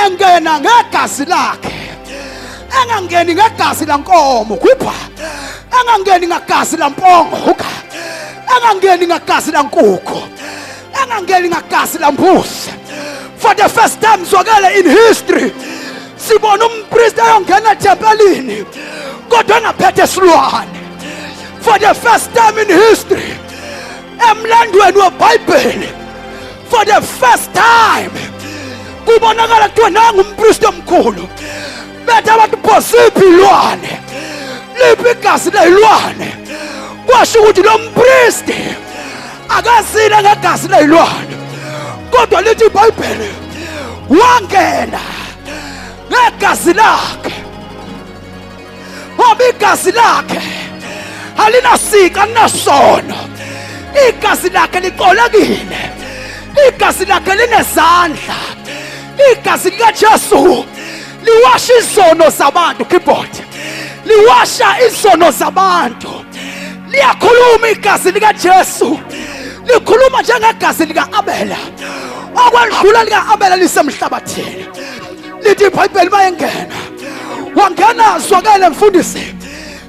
engena ngegazi lakhe engangeni ngegazi lankomo kupha engangeni ngegazi lampongo engangeni ngegazi lankukhu engangeni ngegazi lambuzi for the first time zwakele in history sibona umpristi ayongena ethempelini kodwa engaphethe silwane for the first time in history emlandweni weBhayibheli for the first time kubonakala kuthiwa nangu umpristi omkhulu bethe abantu phosiphi ilwane liphi igazi leyilwane kwasho ukuthi lo mpristi akazile ngegazi leyilwane kodwa lithi iBhayibheli wangena ngegazi lakhe ngoba igazi lakhe alinasika nasono igazi lakhe liqolekile igazi lakhe linezandla igazi likaJesu liwasha izono zabantu keyboard liwasha izono zabantu liyakhuluma igazi likaJesu likhuluma njengegazi likaAbela okwedlula likaAbela lisemhlabathini lithi iBhayibheli bayengena wangena zwakele mfundisi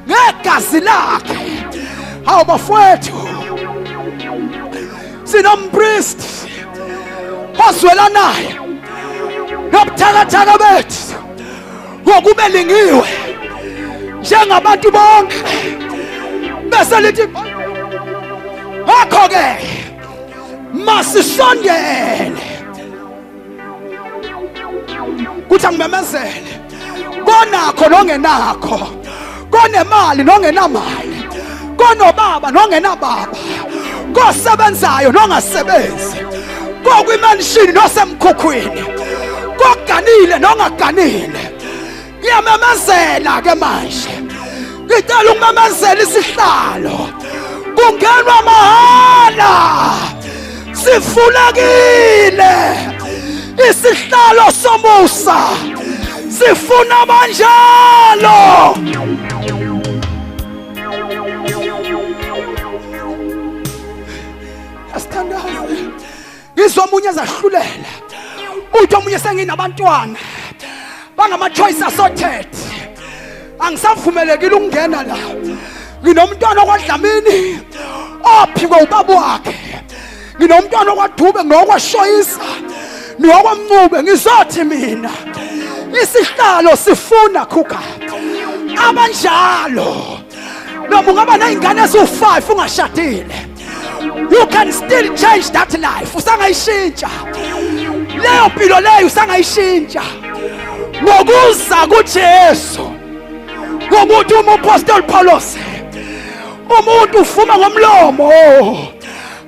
ngegazi lakhe hawu bafowethu sinompristi ozwelanayo nobuthakathaka bethu ngokubelingiwe njengabantu bonke bese lithi akho-ke masisondele kuthi angimemezele konakho nongenakho konemali nongenamali konobaba nongenababa kosebenzayo nongasebenzi kokwimanshini nosemkhukhwini koganile nongaganile ngiyamemezela ke manje ngicela ukumemezela isihlalo kungenwa mahala sifulekile isihlalo somusa sifuna banjalo asithandaze ngizwa omunye ezahlulela uthi omunye senginabantwana bangama-choice assorted angisavumelekile ukungena la nginomntwana okwaDlamini ophikwe ubaba wakhe nginomntwana okwaDube ngokwashoyisa nokwamncube ngizothi mina isihlalo sifuna khuka abanjalo noma ungaba nezingane eziwu5 ungashadile you can still change that life usangayishintsha leyo mpilo leyo usangayishintsha ngokuza kuJesu ngokuthi uMapostoli Paulos umuntu ufuma ngomlomo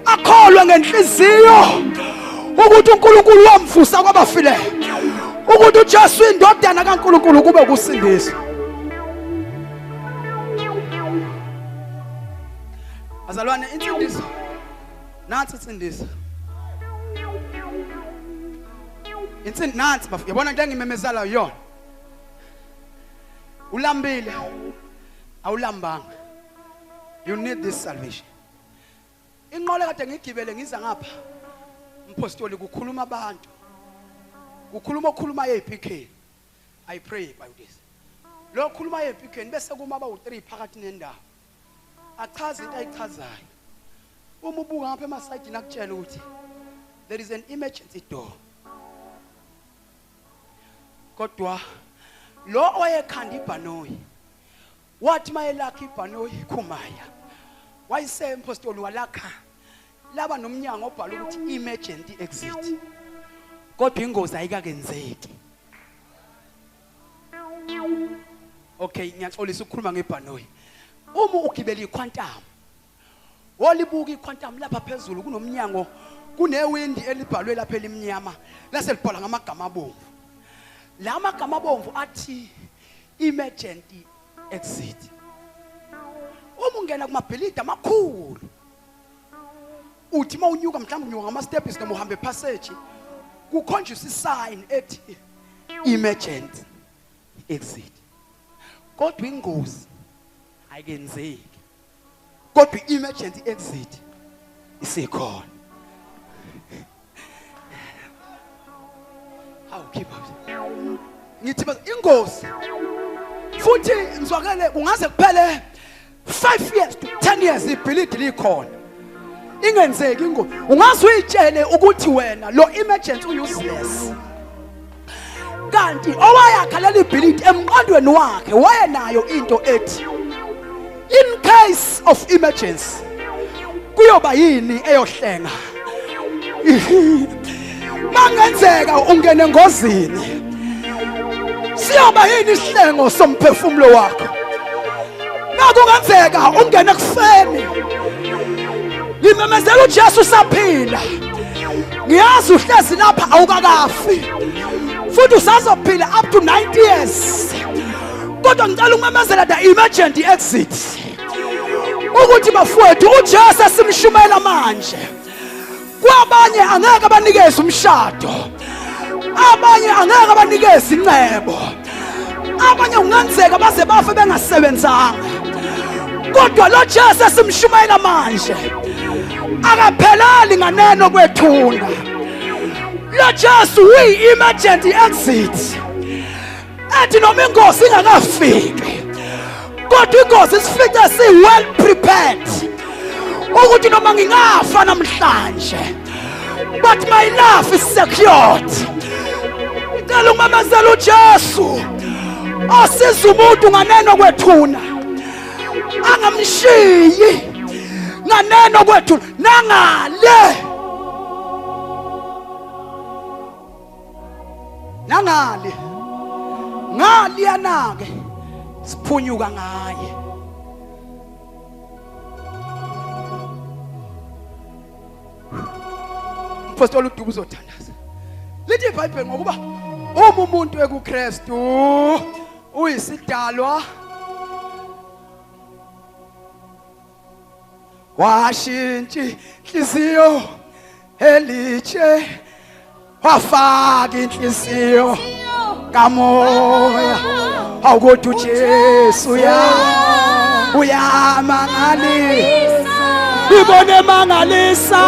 akholwe ngenhliziyo ukuthi uNkulunkulu wamvusa kwabafileyo ukuthi uJesu indodana kaNkulunkulu kube kusindisa azalwane insindiso nansi insindiso nansi yabona into engimemezela yona ulambile awulambanga you need this salvation inqole kade ngigibele ngiza ngapha umpostoli kukhuluma abantu ukhuluma yePK. I pray about this. Lo khuluma yePK bese kuma ba u3 phakathi nendawo. Achaza into ayichazayo. Uma ubuka ngapha emasayidi nakutshela ukuthi there is an emergency door. Kodwa lo oyekhanda ibhanoyi wathi mayelakha ibhanoyi khumaya. Wayise impostoli walakha laba nomnyango obhala ukuthi emergency exit. Kodwa ingozi ayikakenzeki. Okay, ngiyaxolisa ukukhuluma ngebhanoyi. Uma ugibela iquantum, walibuka iquantum lapha phezulu kunomnyango, kunewindi elibhalwe lapha elimnyama, lase libhala ngamagama abomvu. La magama abomvu athi emergency exit. Uma ungena kumabhilidi amakhulu, uthi mawunyuka mhlawumbe unyuka ngama steps noma uhambe passage, kukhonjiswa isign ethi emergency exit. Kodwa ingozi ayikenzeki. Kodwa emergency exit isikhona. Awukhipha. Ngithi ingozi futhi ngizwakele kungaze kuphele 5 years to 10 years ibhilidi likhona. Ingenzeki ingozi. Ungaze uyitshele ukuthi wena lo emergency useless. Kanti owayakhalela ibhilidi emqondweni wakhe wayenayo into ethi in case of emergency kuyoba yini eyohlenga. Mangenzeka ungene engozini siyoba yini isihlengo somphefumulo wakho. Nakungenzeka ungene ekufeni ngimemezela uJesu saphila. Ngiyazi uhlezi lapha awukakafi futhi usazophila up to 90 years. Kodwa ngicela ukumemezela the emergency exit ukuthi bafowethu uJesu asimshumayela manje. Kwabanye angeke abanikeze umshado, abanye angeke abanikeze incebo, abanye ungenzeka baze bafe bengasebenzanga. Kodwa lo Jesu asimshumayela manje akaphelali nganeno kwethuna. Lo Jesu uyi-emergency exit. Ethi noma ingozi ingakafiki, kodwa ingozi isifice si-well prepared ukuthi noma ngingafa namhlanje, but my life is secured. Ngicela ukumemezela uJesu asiza umuntu nganeno kwethuna, angamshiyi nganeno kwethuna nangale ngali yanake siphunyuka ngaye. Apostoli uDubu uzothandaza. Lithi iBhayibheli ngokuba uma umuntu ekuKristu uyisidalwa washintsha inhliziyo elitshe wafaka inhliziyo kamoya awukuthi uJesu uyamangalisa. Ibone mangalisa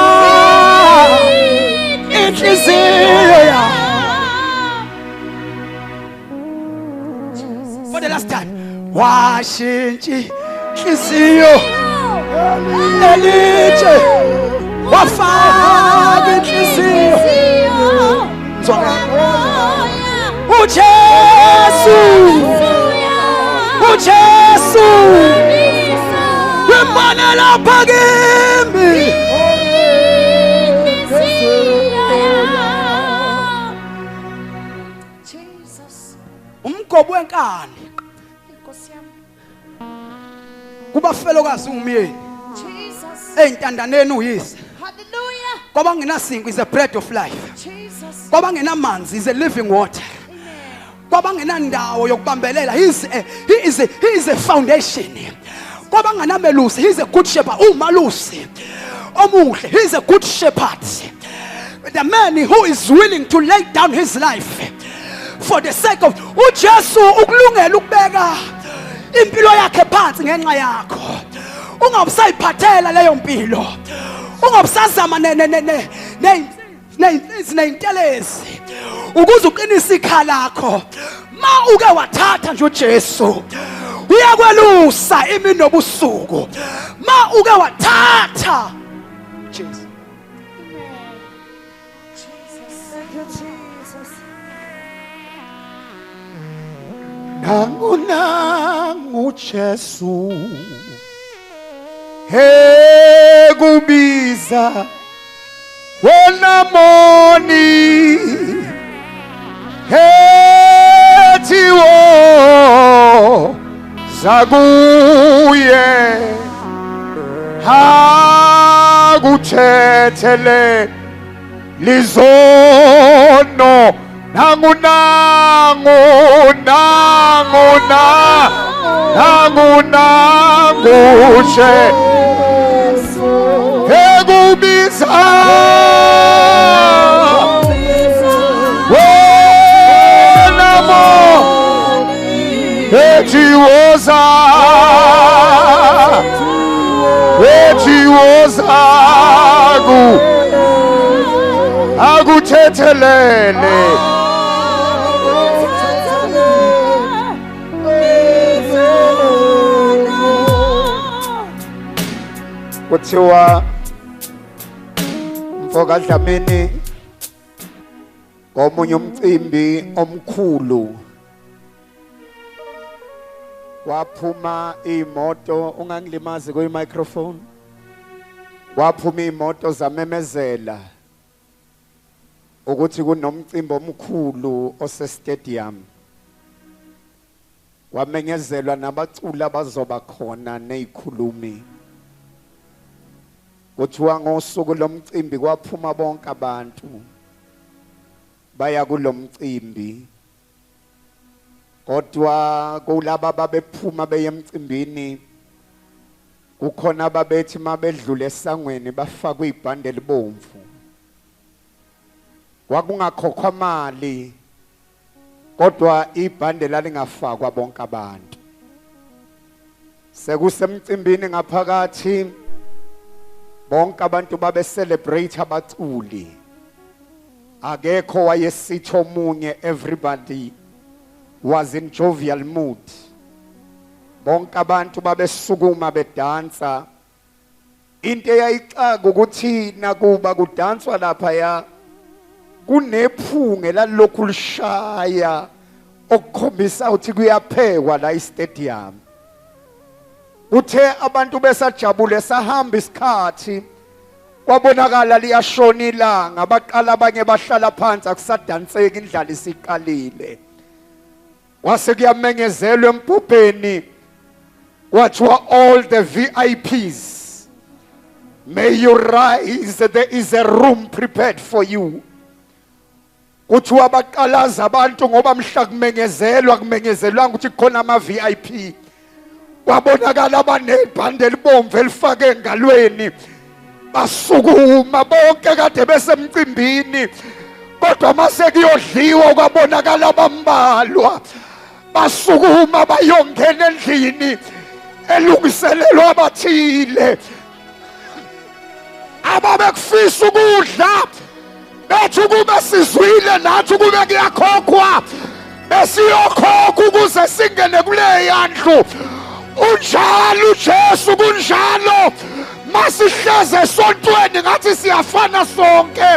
inhliziyo ya. For the last time washintsha inhliziyo elitshe wafaka inhliziyo uJesu wembona lapha kimi. Umgobo wenkani kubafelokazi ungumyeni eyintandaneni uyise. Ngoba ngenasinki is a bread of life. Ngoba ngenamanzi is a living water. Ngoba ngenandawo yokubambelela he is a foundation. Ngoba ngenamelusi he is a good shepherd. Umalusi omuhle he is a good shepherd. The man who is willing to lay down his life for the sake of uJesu ukulungela ukubeka impilo yakhe phansi ngenxa yakho. Ungabusayiphathela leyo mpilo. Ungabusazama neyintelezi. ukuze uqinise ikhala lakho ma uke wathatha nje uJesu uyakwelusa imini nobusuku ma uke wathatha Jesus. Thank you, Jesus. Nangu Jesu he kubiza wona moni hetiwo zaguye hakuthetele lizono nangu she ekubiza wena mo etiwoza akuthethelele kuthiwa mfoka Dlamini omunye umcimbi omkhulu waphuma imoto ungangilimazi kwi microphone waphuma imoto zamemezela ukuthi kunomcimbi omkhulu ose stadium wamenyezelwa nabaculi abazoba khona nezikhulumi kuthiwa ngosuku lomcimbi kwaphuma bonke abantu baya kulomcimbi kodwa kulaba babephuma beye emcimbini kukhona ababethi mabedlule esangweni bafakwe ibhande libomvu kwakungakhokhwa mali kodwa ibhande lalingafakwa bonke abantu sekusemcimbini ngaphakathi bonke abantu babe celebrate abaculi akekho wayesitho munye everybody was in jovial mood bonke abantu babesukuma bedansa into eyayixaka ukuthi nakuba kudanswa lapha ya kunephunge lalokhu lishaya okukhombisa ukuthi kuyaphekwa la istadium uthe abantu besajabule sahamba isikhathi kwabonakala liyashona ilanga baqala abanye bahlala phansi akusadanseki indlala isiqalile wase kuyamenyezelwa empubheni wathiwa all the VIPs may you rise there is a room prepared for you kuthiwa baqalaza abantu ngoba mhla kumenyezelwa ukuthi khona ama VIP wabonakala abanebhande elibomvu elifake engalweni basukuma bonke kade besemcimbini kodwa mase kuyodliwa kwabonakala bambalwa basukuma bayongena endlini elungiselelwa abathile ababekufisa ukudla bethi kube sizwile nathi kube kuyakhokhwa besiyokhokha ukuze singene kule yandlu unjalo uJesu kunjalo masihleze esontweni ngathi siyafana sonke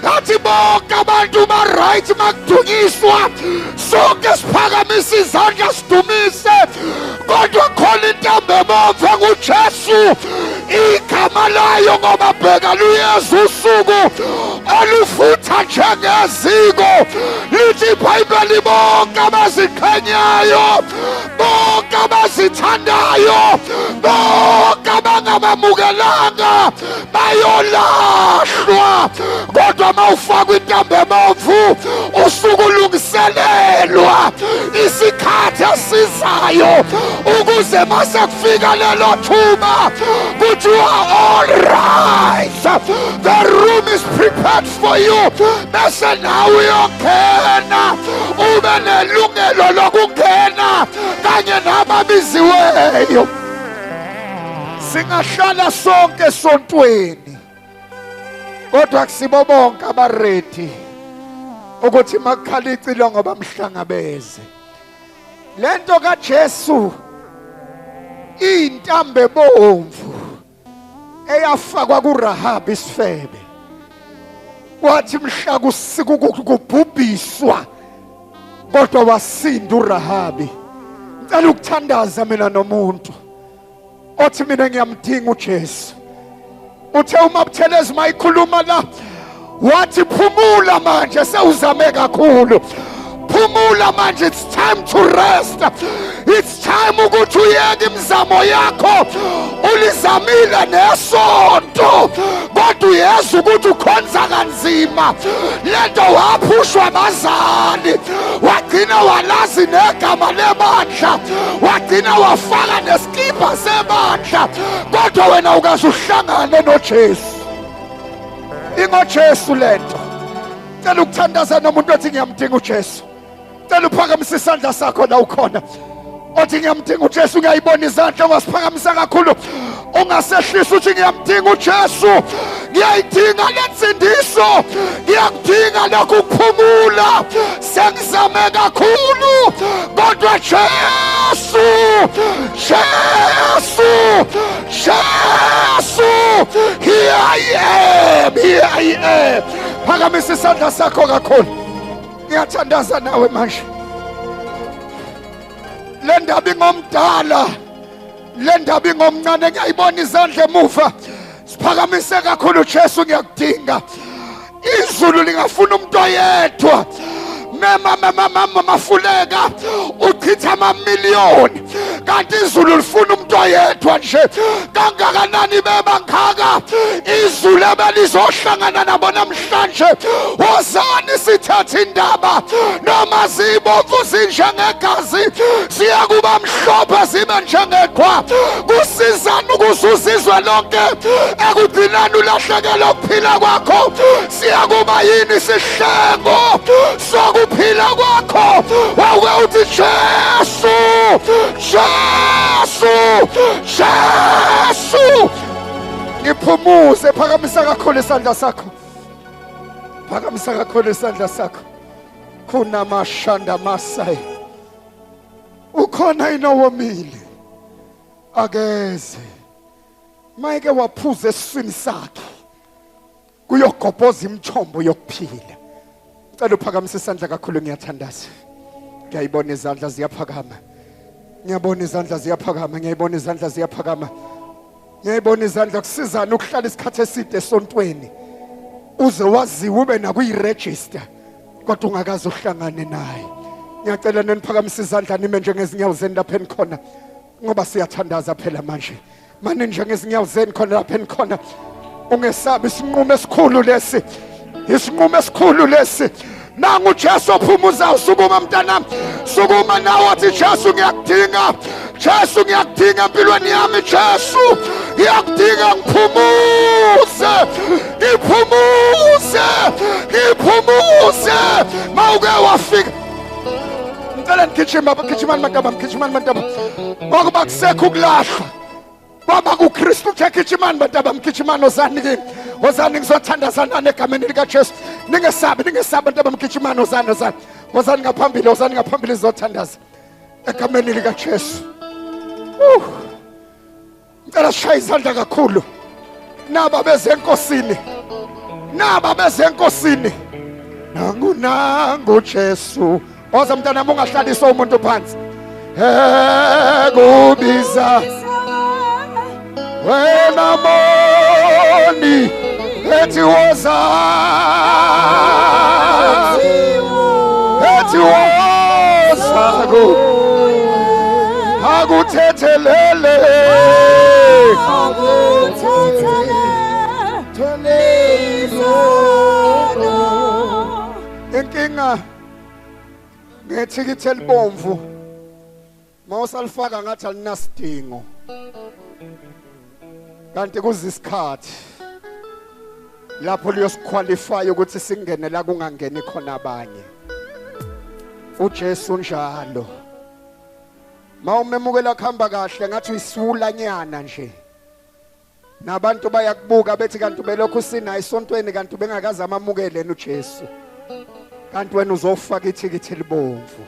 ngathi bonke abantu ba right makudunyiswa sonke siphakamisa izandla sidumise kodwa khona intambo ebomvu kuJesu igama layo ngoba bheka luyezu usuku olufutha njengeziko lithi iBhayibheli bonke abazikhanyayo bonke abazithandayo bonke abangabamukelanga bayolahlwa kodwa mawufaka intambo ebomvu usuku lungiselelwa isikhathi esizayo ukuze mase kufika lelo thuba kuthiwa all right the room is prepared for you bese nawe uyongena ube nelungelo lokungena kanye nababiziweyo singahlala sonke esontweni kodwa kusibo bonke abaredi ukuthi makukhala icilongo bamhlangabeze. Lento kaJesu intambo ebomvu eyafakwa kuRahabi isifebe. Wathi mhla kubhubhiswa kodwa wasinda uRahabi. Ngicela ukuthandaza mina nomuntu othi mina ngiyamdinga uJesu. Uthe uMabuthelezi mayikhuluma la wathi phumula manje sewuzame kakhulu. Phumula manje, it's time to rest. It's time ukuthi uyeke imizamo yakho. Ulizamile nesonto kodwa uyeza ukuthi ukhonza kanzima. Lento waphushwa abazali, wagcina walazi negama lebandla, wagcina wafaka nesikipa sebandla, kodwa wena ukaze uhlangane noJesu. IngoJesu lento. Cela ukuthandaza nomuntu othi ngiyamdinga uJesu. Cela uphakamise isandla sakho la ukhona. Othi ngiyamdinga uJesu, ngiyayibona izandla ongasiphakamisa kakhulu. Ungasehlisa uthi ngiyamdinga uJesu. Ngiyayidinga lensindiso. Ngiyakudinga lokhu kuphumula. Sengizame kakhulu. Kodwa Jesu, Jesu, Jesu. Here I am, here I am. Phakamisa isandla sakho kakhulu. Ngiyathandaza nawe manje. Le ndaba ingomdala, le ndaba ingomncane, ngiyayibona izandla emuva. Siphakamise kakhulu Jesu, ngiyakudinga. Izulu lingafuna umuntu oyedwa. Mafuleka uchitha amamiliyoni kanti izulu lifuna umuntu oyedwa nje. Kangakanani bebangaka izulu abalizohlangana nabo namhlanje. Wozani sithatha indaba noma zibomvu zinjengegazi siyakuba mhlophe zibe njengeqhwa. Kusizana ukuzuzizwe lonke ekugcinani ulahlekelwe ukuphila kwakho. Siyakuba yini sihlengo sokuphila kwakho. Wawe uthi Jesu, Jesu, Jesu. Ngiphumuze, phakamisa kakhulu isandla sakho. Phakamisa kakhulu isandla sakho. Kunamashanda masai. Ukhona inowomile. Ageze. Mayike waphuza esiswini sakhe. Kuyogobhoza imithombo yokuphila. Cela uphakamise isandla kakhulu, ngiyathandaza. Ngiyayibona izandla ziyaphakama. Ngiyabona izandla ziyaphakama, ngiyayibona izandla ziyaphakama. Ngiyayibona izandla kusizana ukuhlala isikhathi eside esontweni. Uze waziwe ube nakuyiregister kodwa ungakaze uhlangane naye. Ngiyacela neniphakamise izandla nime njengezinyawo zenu lapha enikhona ngoba siyathandaza phela manje. Manje njengezinyawo zenu khona lapha enikhona. Ungesabi isinqumo esikhulu lesi. Isinqumo esikhulu lesi. Nangu uJesu ophumuza usukuma mntanami. Sukuma nawe athi Jesu ngiyakudinga. Jesu ngiyakudinga empilweni yami. Jesu ngiyakudinga ngiphumuze. Ngiphumuze. Ngiphumuze. Mawuke wafika. Ngicela ngigijimani mantaba. Ngoba kusekho ukulahlwa. Baba kuKristu uthekijimani mantaba, mgijimani ozani kini. Wozani ngizothandazana negameni lika Jesu. Ningesabi mntaba, mgijimani ozani. Wozani ngaphambili zothandaza egameni lika Jesu. Ngicela shaya izandla kakhulu. Naba bezenkosini. Nangu Jesu. Oza mntanami ungahlalisa umuntu phansi. Kubiza wena moni ethi woza ku akuthethelele inkinga ngethikithi elibomvu mawusalifaka ngathi alinasidingo. Kanti kuzisikhathi lapho liyosiqualify ukuthi singene la kungangeni khona abanye. UJesu njalo. Mawumemukela kuhamba kahle ngathi uyisiwulanyana nje. Nabantu bayakubuka bethi kanti ubelokhu sina esontweni kanti bengakaze amamukele uJesu. kanti wena uzofaka ithikithi libomvu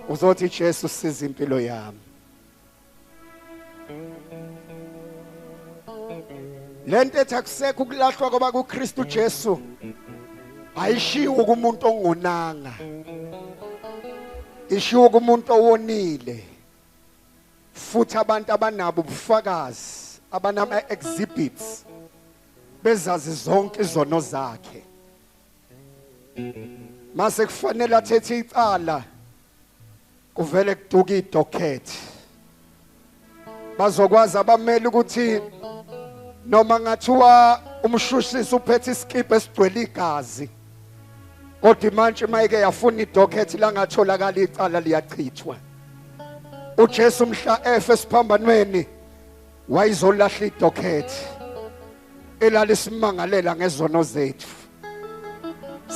uzothi Jesu siza impilo yami. Lento ethi akusekho ukulahlwa kwaba kuKristu Jesu ayishiwo kumuntu ongonanga, ishiwo kumuntu owonile, futhi abantu abanabo ubufakazi, abanama exhibits bezazi zonke izono zakhe. Mase kufanele athethe icala kuvele kuduka idokhethi, bazokwazi abameli ukuthi noma ngathiwa umshushisi uphethe iskipa esigcwele igazi, kodwa manje mayike yafuna idokhethi la ngatholakala icala liyachithwa. uJesu mhla efe esiphambanweni wayizolahla idokhethi elalismangalela ngezono zethu.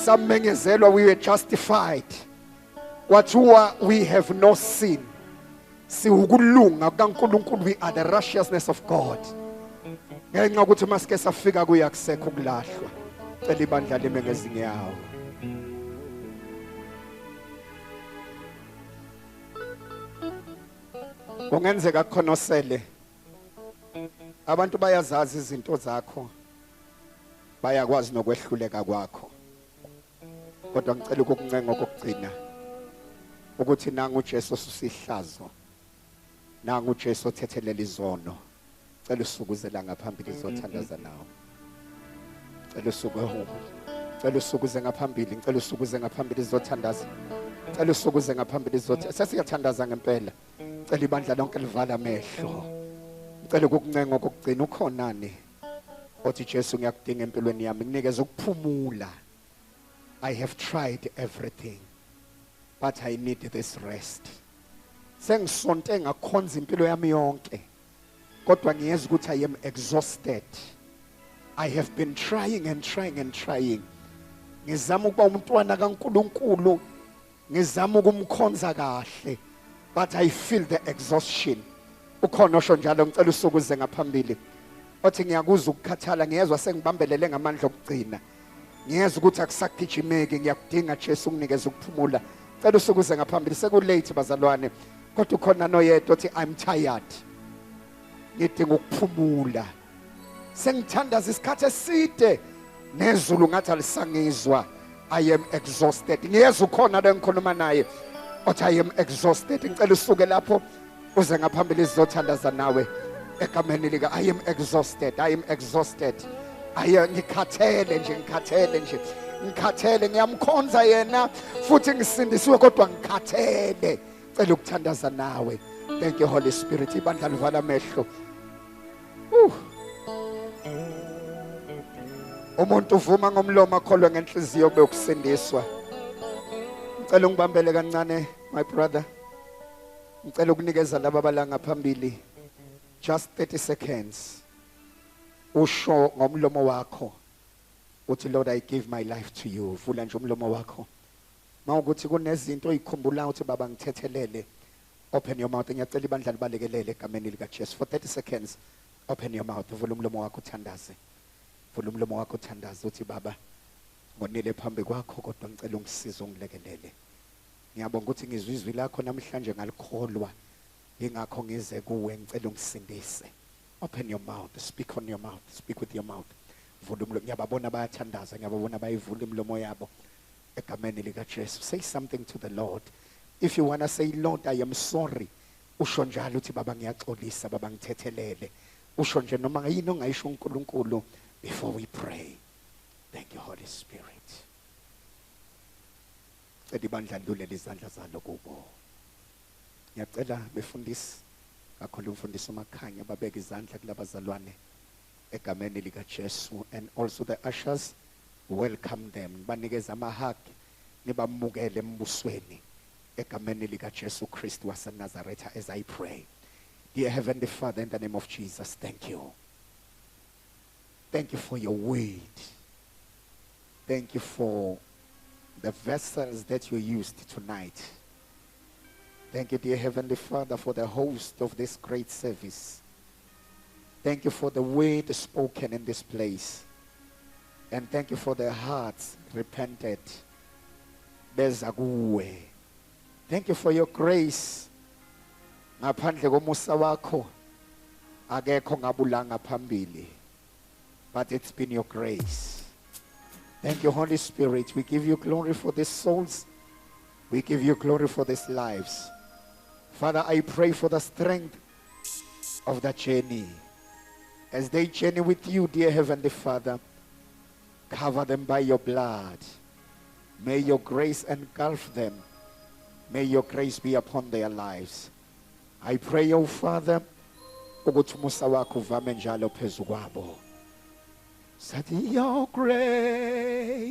Samenyezelwa we were justified, kwathiwa we have no sin, siwukulunga kukaNkulunkulu, we are the righteousness of God. Ngenxa ukuthi masike safika kuya kusekho ukulahlwa. Cela ibandla lime ngezinyawo. Kungenzeka khonосele abantu bayazazi izinto zakho, bayakwazi nokwehluleka kwakho, kodwa ngicela ukukuncenga okugcina ukuthi nangu uJesu usihlazo, nangu uJesu othethelela izono. Cela usukuzela ngaphambili izothandaza nawe. Cela usukuze, cela usukuze ngaphambili, cela usukuze ngaphambili izothandaza. Cela usukuze ngaphambili izothandaza. Sesiyathandaza ngempela. Cela ibandla lonke livala amehlo. Cela ukukuncenga okugcina ukhonani othi Jesu ngiyakudinga empilweni yami, nginikeze ukuphumula. I have tried everything, but I need this rest. Sengisonte ngakhonza impilo yami yonke, kodwa ngiyeza ukuthi I am exhausted. I have been trying and trying and trying. Ngizama ukuba umntwana kaNkulunkulu, ngizama ukumkhonza kahle, but I feel the exhaustion. Ukhona osho njalo, ngicela usukuze ngaphambili othi ngiyakuzwa ukukhathala, ngiyezwa sengibambelele ngamandla okugcina, ngiyezwa ukuthi akusagijimeki, ngiyakudinga Jesu unginikeze ukuphumula. Cela usukuze ngaphambili, sekulate bazalwane, kodwa ukhona noyedwa othi I'm tired, ngidinga ukuphumula. Sengithandaza isikhathi eside nezulu ngathi alisangizwa. I am exhausted. Ngiyezwa ukhona lo engikhuluma naye othi I am exhausted. Ngicela usuke lapho uze ngaphambili izothandaza nawe egameni lika. I am exhausted. I am exhausted. Ngikhathele nje, ngikhathele, ngiyamkhonza yena futhi ngisindisiwe kodwa ngikhathele. Cela ukuthandaza nawe. Thank you Holy Spirit. Ibandla livala amehlo. Umuntu uvuma ngomlomo akholwe ngenhliziyo kube ukusindiswa. Ngicela ungibambele kancane my brother. Ngicela ukunikeza laba abala ngaphambili just 30 seconds. Usho ngomlomo wakho uthi Lord, I give my life to you. Vula nje umlomo wakho. Mawukuthi kunezinto oyikhumbula uthi baba ngithethelele, open your mouth. Ngiyacela ibandla libalekelele egameni lika Jesu for 30 seconds. Open your mouth. Vula umlomo wakho uthandaze. Vula umlomo wakho uthandaze uthi baba ngonile phambi kwakho kodwa ngicela ungisize ungilekelele. Ngiyabonga ukuthi ngizwe izwi lakho namhlanje ngalikholwa, ingakho ngize kuwe ngicela ungisindise. Open your mouth, speak on your mouth, speak with your mouth. Vula umlomo. Ngiyababona bayathandaza, ngiyababona bayivula imlomo yabo egameni lika Jesu. Say something to the Lord. If you want to say, Lord, I am sorry, usho njalo uthi baba ngiyaxolisa, baba ngithethelele. Usho nje noma ngayini ongayisho uNkulunkulu before we pray. Thank you Holy Spirit. Cela ibandla lidlule izandla zalo kubo. Ngiyacela befundisi kakhulu umfundisi uMakhanya babeke izandla kulabazalwane egameni lika Jesu, and also the ushers welcome them. Banikeza amahug, nibamukele embusweni egameni lika Jesu Kristu waseNazaretha as I pray. Dear Heavenly Father, in the name of Jesus, thank you. Thank you for your word. Thank you for the vessels that you used tonight. Thank you, dear Heavenly Father, for the host of this great service. Thank you for the word spoken in this place. And thank you for their hearts repented beza kuwe. Thank you for your grace. Ngaphandle komusa wakho akekho ngabulanga phambili. But it's been your grace. Thank you, Holy Spirit. We give you glory for these souls. We give you glory for these lives. Father, I pray for the strength of the journey. As they journey with you, dear Heavenly Father, cover them by your blood. May your grace engulf them. May your grace be upon their lives. I pray, oh Father, ukuthi umusa wakho uvame njalo phezu kwabo. Said your grace,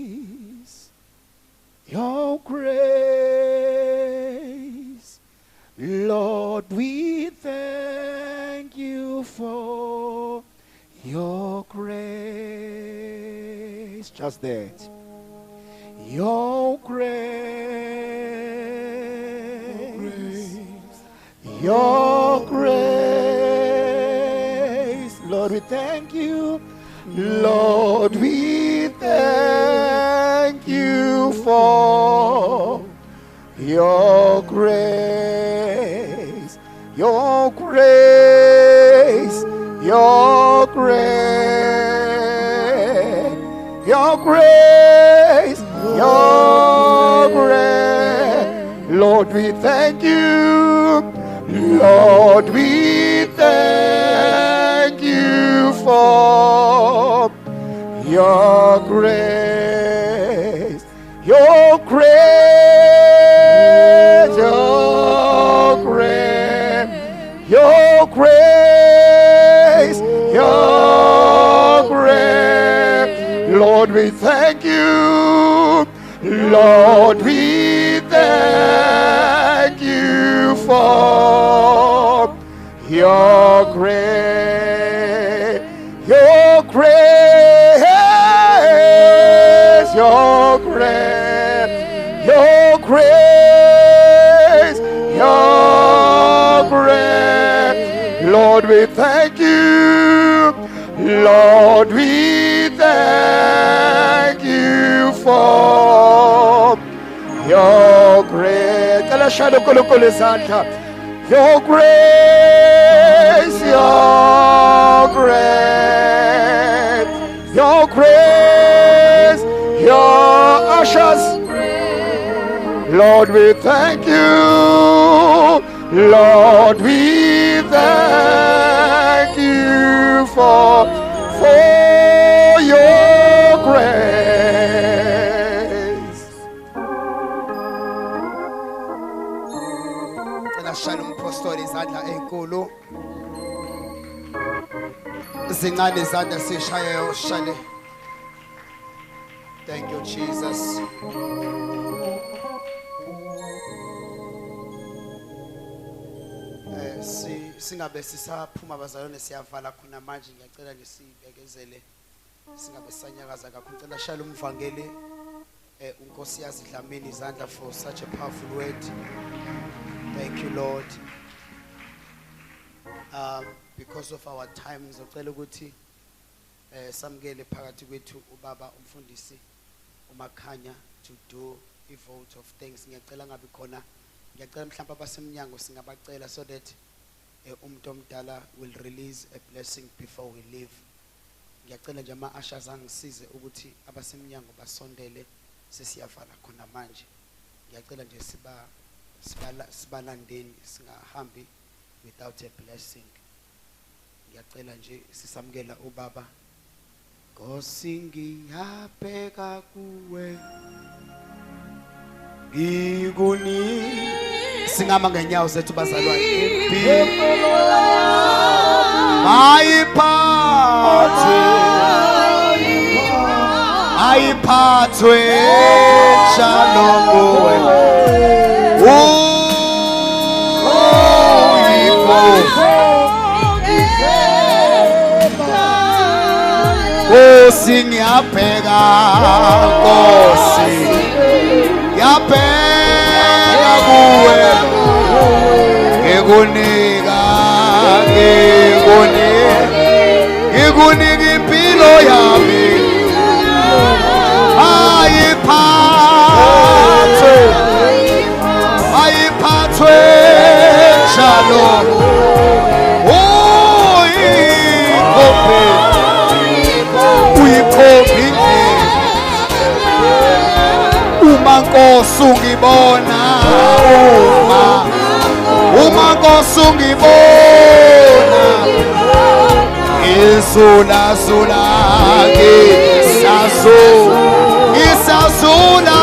Lord, we thank you for your grace. Just that. Your grace. Your grace. Lord, we thank you. Lord, we thank you for your grace, your grace, your grace, your grace, your grace. Lord, we thank you. Lord, we thank you for your grace, your grace, your grace, your grace, your grace. Lord, we thank you. Lord, we thank you for your grace, your grace, your grace, your grace, your grace. Lord, we thank you. Lord, we thank you for your grace. Your grace, your grace, your grace, your ushers. Lord, we thank you. Lord, we thank you for your grace. Shana umphostoli izandla enkulu. Zincane izandla sishaye shale. Thank you, Jesus. Singabe sisaphuma bazalwane siyavala khona manje ngiyacela nje sibekezele singabe sanyakaza kakhulu ngicela shaya umvangeli uNkosiyazi Dlamini izandla for such a powerful word. Thank you, Lord. Because of our time ngizocela ukuthi samukele phakathi kwethu ubaba umfundisi uMakhanya to do a vote of thanks. Ngiyacela ngabe khona ngiyacela mhlawumbe abasemnyango singabacela so that umuntu omdala will release a blessing before we leave. Ngiyacela nje ama-ushers angisize ukuthi abasemnyango basondele sesiyavala khona manje. Ngiyacela nje sibalandeni singahambi without a blessing. Ngiyacela nje sisamukela ubaba. Nkosi ngiyabheka kuwe ngikuni singama ngenyawo zethu bazalwane ayiphathwe njalo nguwe Nkosi ngiyabheka Nkosi ngiyabheka kuwe ngikunika impilo yami ayiphathwe njalo uyikhophi uma Nkosi ungibona uma Nkosi ungibona izula ngisazula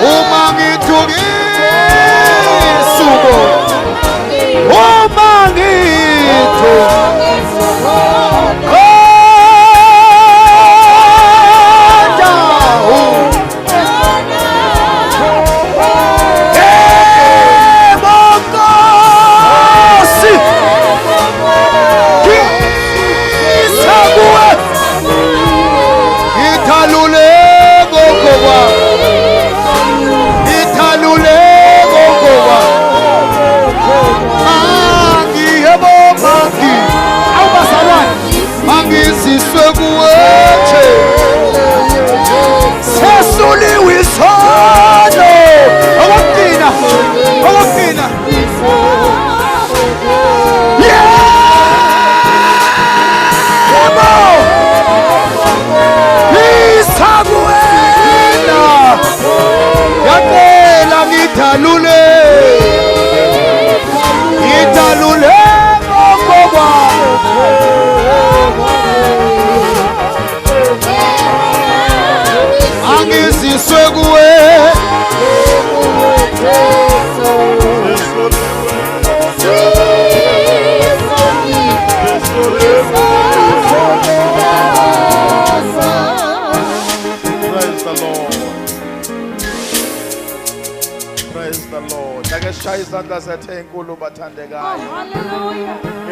uma ngithukisuko uma ngithu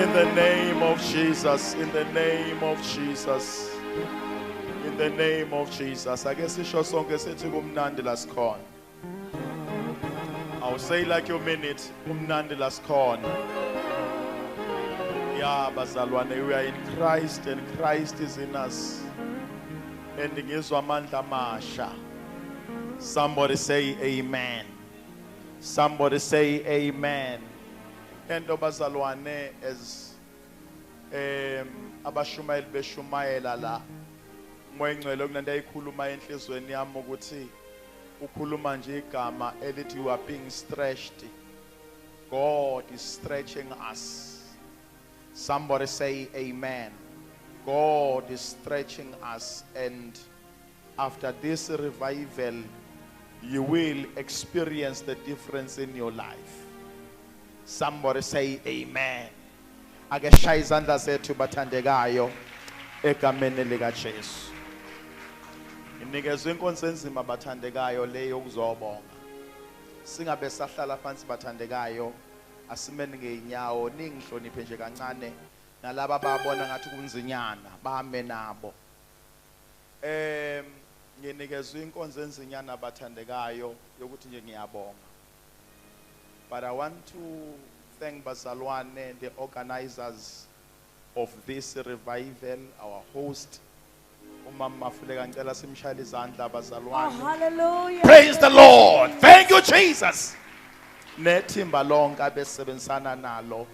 In the name of Jesus, in the name of Jesus, in the name of Jesus. I guess it's your song. I'll say like you mean it. Umnandi laskon. Yeah, bazalwane, we are in Christ and Christ is in us. And ngizwamandla amasha. Somebody say amen. Somebody say amen. And bazalwane as abashumayeli beshumayela la moya ngcwele okunanda ikhuluma enhlizweni yami ukuthi ukhuluma nje igama elithi you are being stretched. God is stretching us. Somebody say amen. God is stretching us, and after this revival you will experience the difference in your life. Somebody say amen. Akeshaya izandla zethu bathandekayo egameni lika Jesu. Inikezwe inkonzo enzima bathandekayo leyo ukuzobonga. Singabe sahlala phansi bathandekayo, asimene ngeinyawo ningihloniphe nje kancane nalabo babona ngathi kunzinyana bahambe nabo. Nginikezwe inkonzo enzinyana bathandekayo yokuthi nje ngiyabonga. But I want to thank bazalwane, the organizers of this revival, our host. Hallelujah. Praise the Lord. Thank you, Jesus. Nethimba lonke abesebenzisana nalo.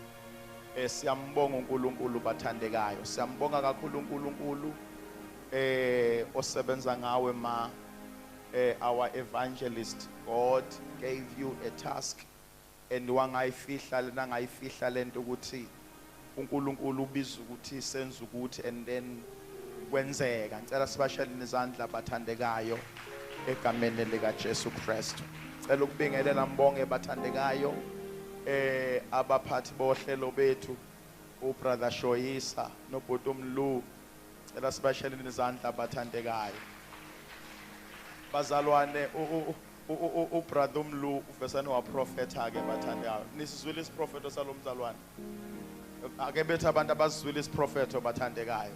Siyambonga uNkulunkulu bathandekayo. Siyambonga kakhulu uNkulunkulu osebenza ngawe ma our evangelist. God gave you a task and wangayifihla lena ngayifihla lento ukuthi uNkulunkulu ubiza ukuthi senze ukuthi and then kwenzeka. Ngicela sibasheleni izandla bathandekayo egameni lika Jesu Kristu. Ngicela ukubingelela mbonge bathandekayo abaphathi bohlelo bethu ubrother Shoyisa nobhuti uMlu. Ngicela sibasheleni izandla bathandekayo. Bazalwane ubrother uMlu uvesana waprofeta ke bathandekayo. Nisizwile isiprofeto salomzalwane. Ake bethu abantu abazizwile isiprofeto bathandekayo.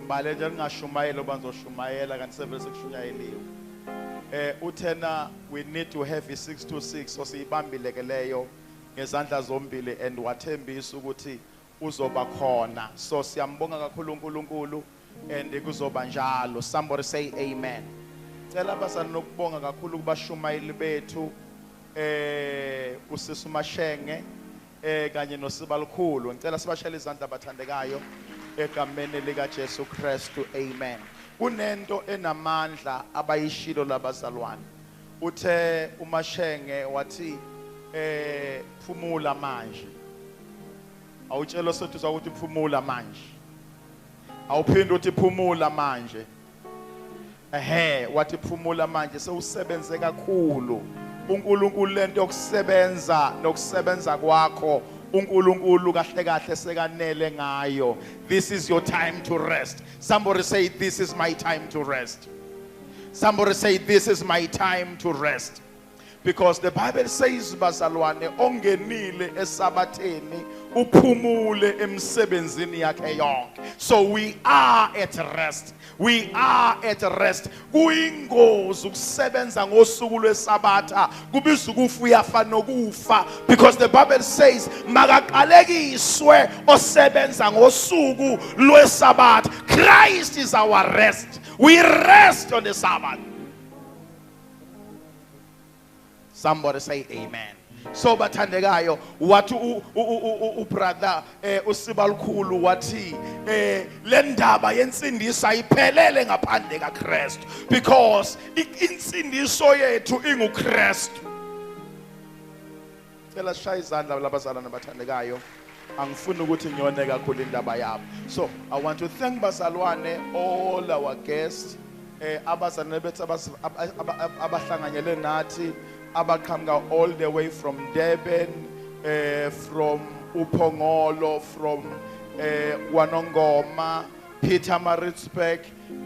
Bale nje ngashumayela banzoshumayela kanti sevele sekushunyayeliwe. Uthena we need to have i626 so siyibambile leyo ngezandla zombili and wathembisa ukuthi uzoba khona. So siyambonga kakhulu uNkulunkulu and kuzoba njalo. Somebody say amen. Cela basana nokubonga kakhulu kubashumayeli bethu usisi Mashenge kanye noSibalukhulu. Ngicela sibashele izandla abathandekayo egameni lika Jesu Kristu. Amen. Kunento enamandla abayishilo labazalwane. Uthe uMashenge wathi phumula manje. Awutshela sothi ukuthi phumula manje. Awuphinde uthi phumula manje. Wathi phumula manje sewusebenze kakhulu. uNkulunkulu lento yokusebenza nokusebenza kwakho uNkulunkulu kahle kahle sekanele ngayo. This is your time to rest. Somebody say this is my time to rest. Somebody say this is my time to rest. Because the Bible says bazalwane ongenile esabatheni uphumule emsebenzini yakhe yonke. So we are at rest. We are at rest. Kuyingozi ukusebenza ngosuku lwesabatha kubizwa ukufa uyafa nokufa. Because the Bible says makaqalekiswe osebenza ngosuku lwesabatha. Christ is our rest. We rest on the Sabbath. Somebody say amen. So bathandekayo wathi ubrother uSibalukhulu wathi le ndaba yensindisa iphelele ngaphandle kaKristu, because insindiso yethu inguKristu. Cela shaya izandla labazalwane bathandekayo, angifuni ukuthi ngiyone kakhulu indaba yabo. So I want to thank bazalwane, all our guests, abazalwane bethu abahlanganyele nathi, abaqhamuka all the way from Durban, from Upongolo, from Wanongoma, Pietermaritzburg.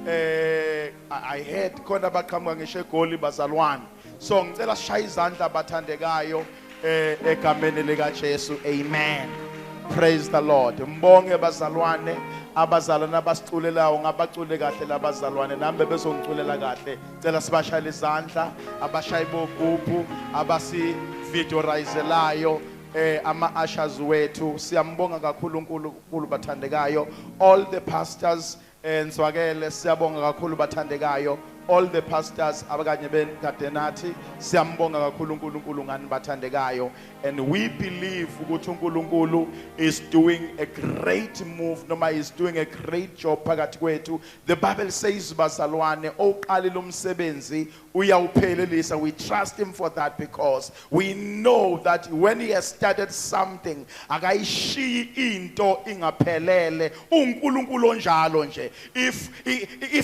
I heard khona abaqhamuka ngisho eGoli bazalwane. So ngicela shaya izandla bathandekayo egameni lika Jesu. Amen. Praise the Lord. Mbonge bazalwane, abazalwane abasiculayo ngabacule kahle labazalwane, nambe bezongiculela kahle. Cela sibashayele izandla, abashayi bogubhu, abasi videorizelayo, ama ushers wethu. Siyambonga kakhulu uNkulunkulu bathandekayo. All the pastors enzwakele siyabonga kakhulu bathandekayo. All the pastors abakanye benkadenathi siyambonga kakhulu uNkulunkulu ngani bathandekayo. And we believe ukuthi uNkulunkulu is doing a great move, noma is doing a great job phakathi kwethu. The Bible says bazalwane oqalile umsebenzi uyawuphelelisa. We trust him for that, because we know that when he has started something akayishiyi into ingaphelele. uNkulunkulu onjalo nje. If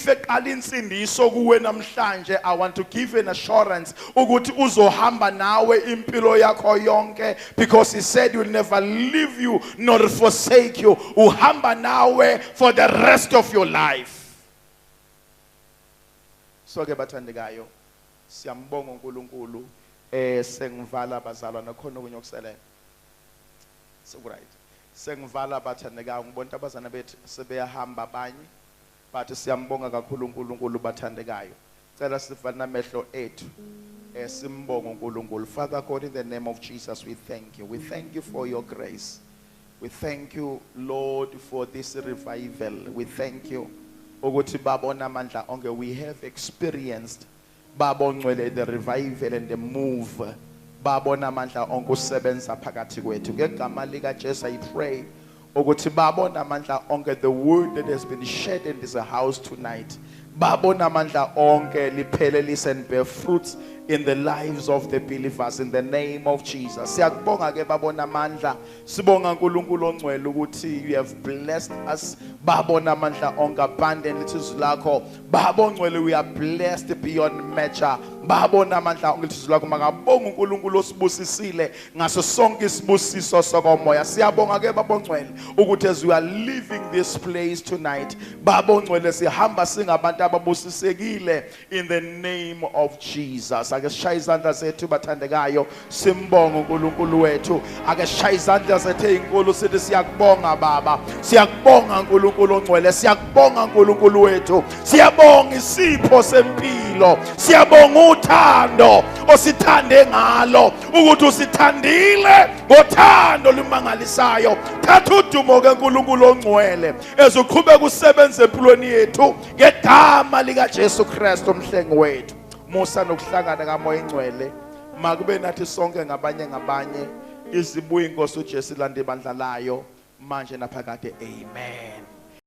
eqala insindiso kuwe namhlanje, I want to give an assurance ukuthi uzohamba nawe impilo yakho yonke, because he said he will never leave you nor forsake you. Uhamba nawe for the rest of your life. So ke bathandekayo, siyambonga uNkulunkulu sengivala bazalwane khona okunye okuselela. So right. Sengivala bathandekayo, ngibona abazana bethu sebeyahamba abanye. But siyambonga kakhulu uNkulunkulu bathandekayo. Cela sivale amehlo ethu simbonga uNkulunkulu. Father God, in the name of Jesus, we thank you. We thank you for your grace. We thank you, Lord, for this revival. We thank you ukuthi babona amandla onke we have experienced babongcwele the revival and the move. Babona amandla onke usebenza phakathi kwethu. Ngegama lika Jesu I pray ukuthi babona amandla onke the word that has been shed in this house tonight, babona amandla onke liphelelise and bear fruits in the lives of the believers in the name of Jesus. Siyakubonga ke babona amandla, sibonga uNkulunkulu ongcwele ukuthi you have blessed us. Babona amandla onke abundantly izwi lakho. Babongcwele we are blessed beyond measure. Babona amandla onke izwi lakho, makabonga uNkulunkulu osibusisile ngaso sonke isibusiso sokomoya. Siyabonga ke babongcwele ukuthi as we are leaving this place tonight, babongcwele sihamba singabantu ababusisekile in the name of Jesus. Ake sishaya izandla zethu bathandekayo, simbonga uNkulunkulu wethu. Ake sishaya izandla zethu ezinkulu sithi siyakubonga Baba, siyakubonga uNkulunkulu ongcwele, siyakubonga uNkulunkulu wethu, siyabonga isipho sempilo, siyabonga uthando osithande ngalo, ukuthi usithandile ngothando lumangalisayo. Thatha udumo ke uNkulunkulu ongcwele ezoqhubeka usebenza empilweni yethu ngegama lika Jesu Kristu umhlengi wethu. Musa nokuhlangana kaMoya Engcwele makube nathi sonke ngabanye izibuye inkosi uJesu lande bandla layo manje naphakade amen.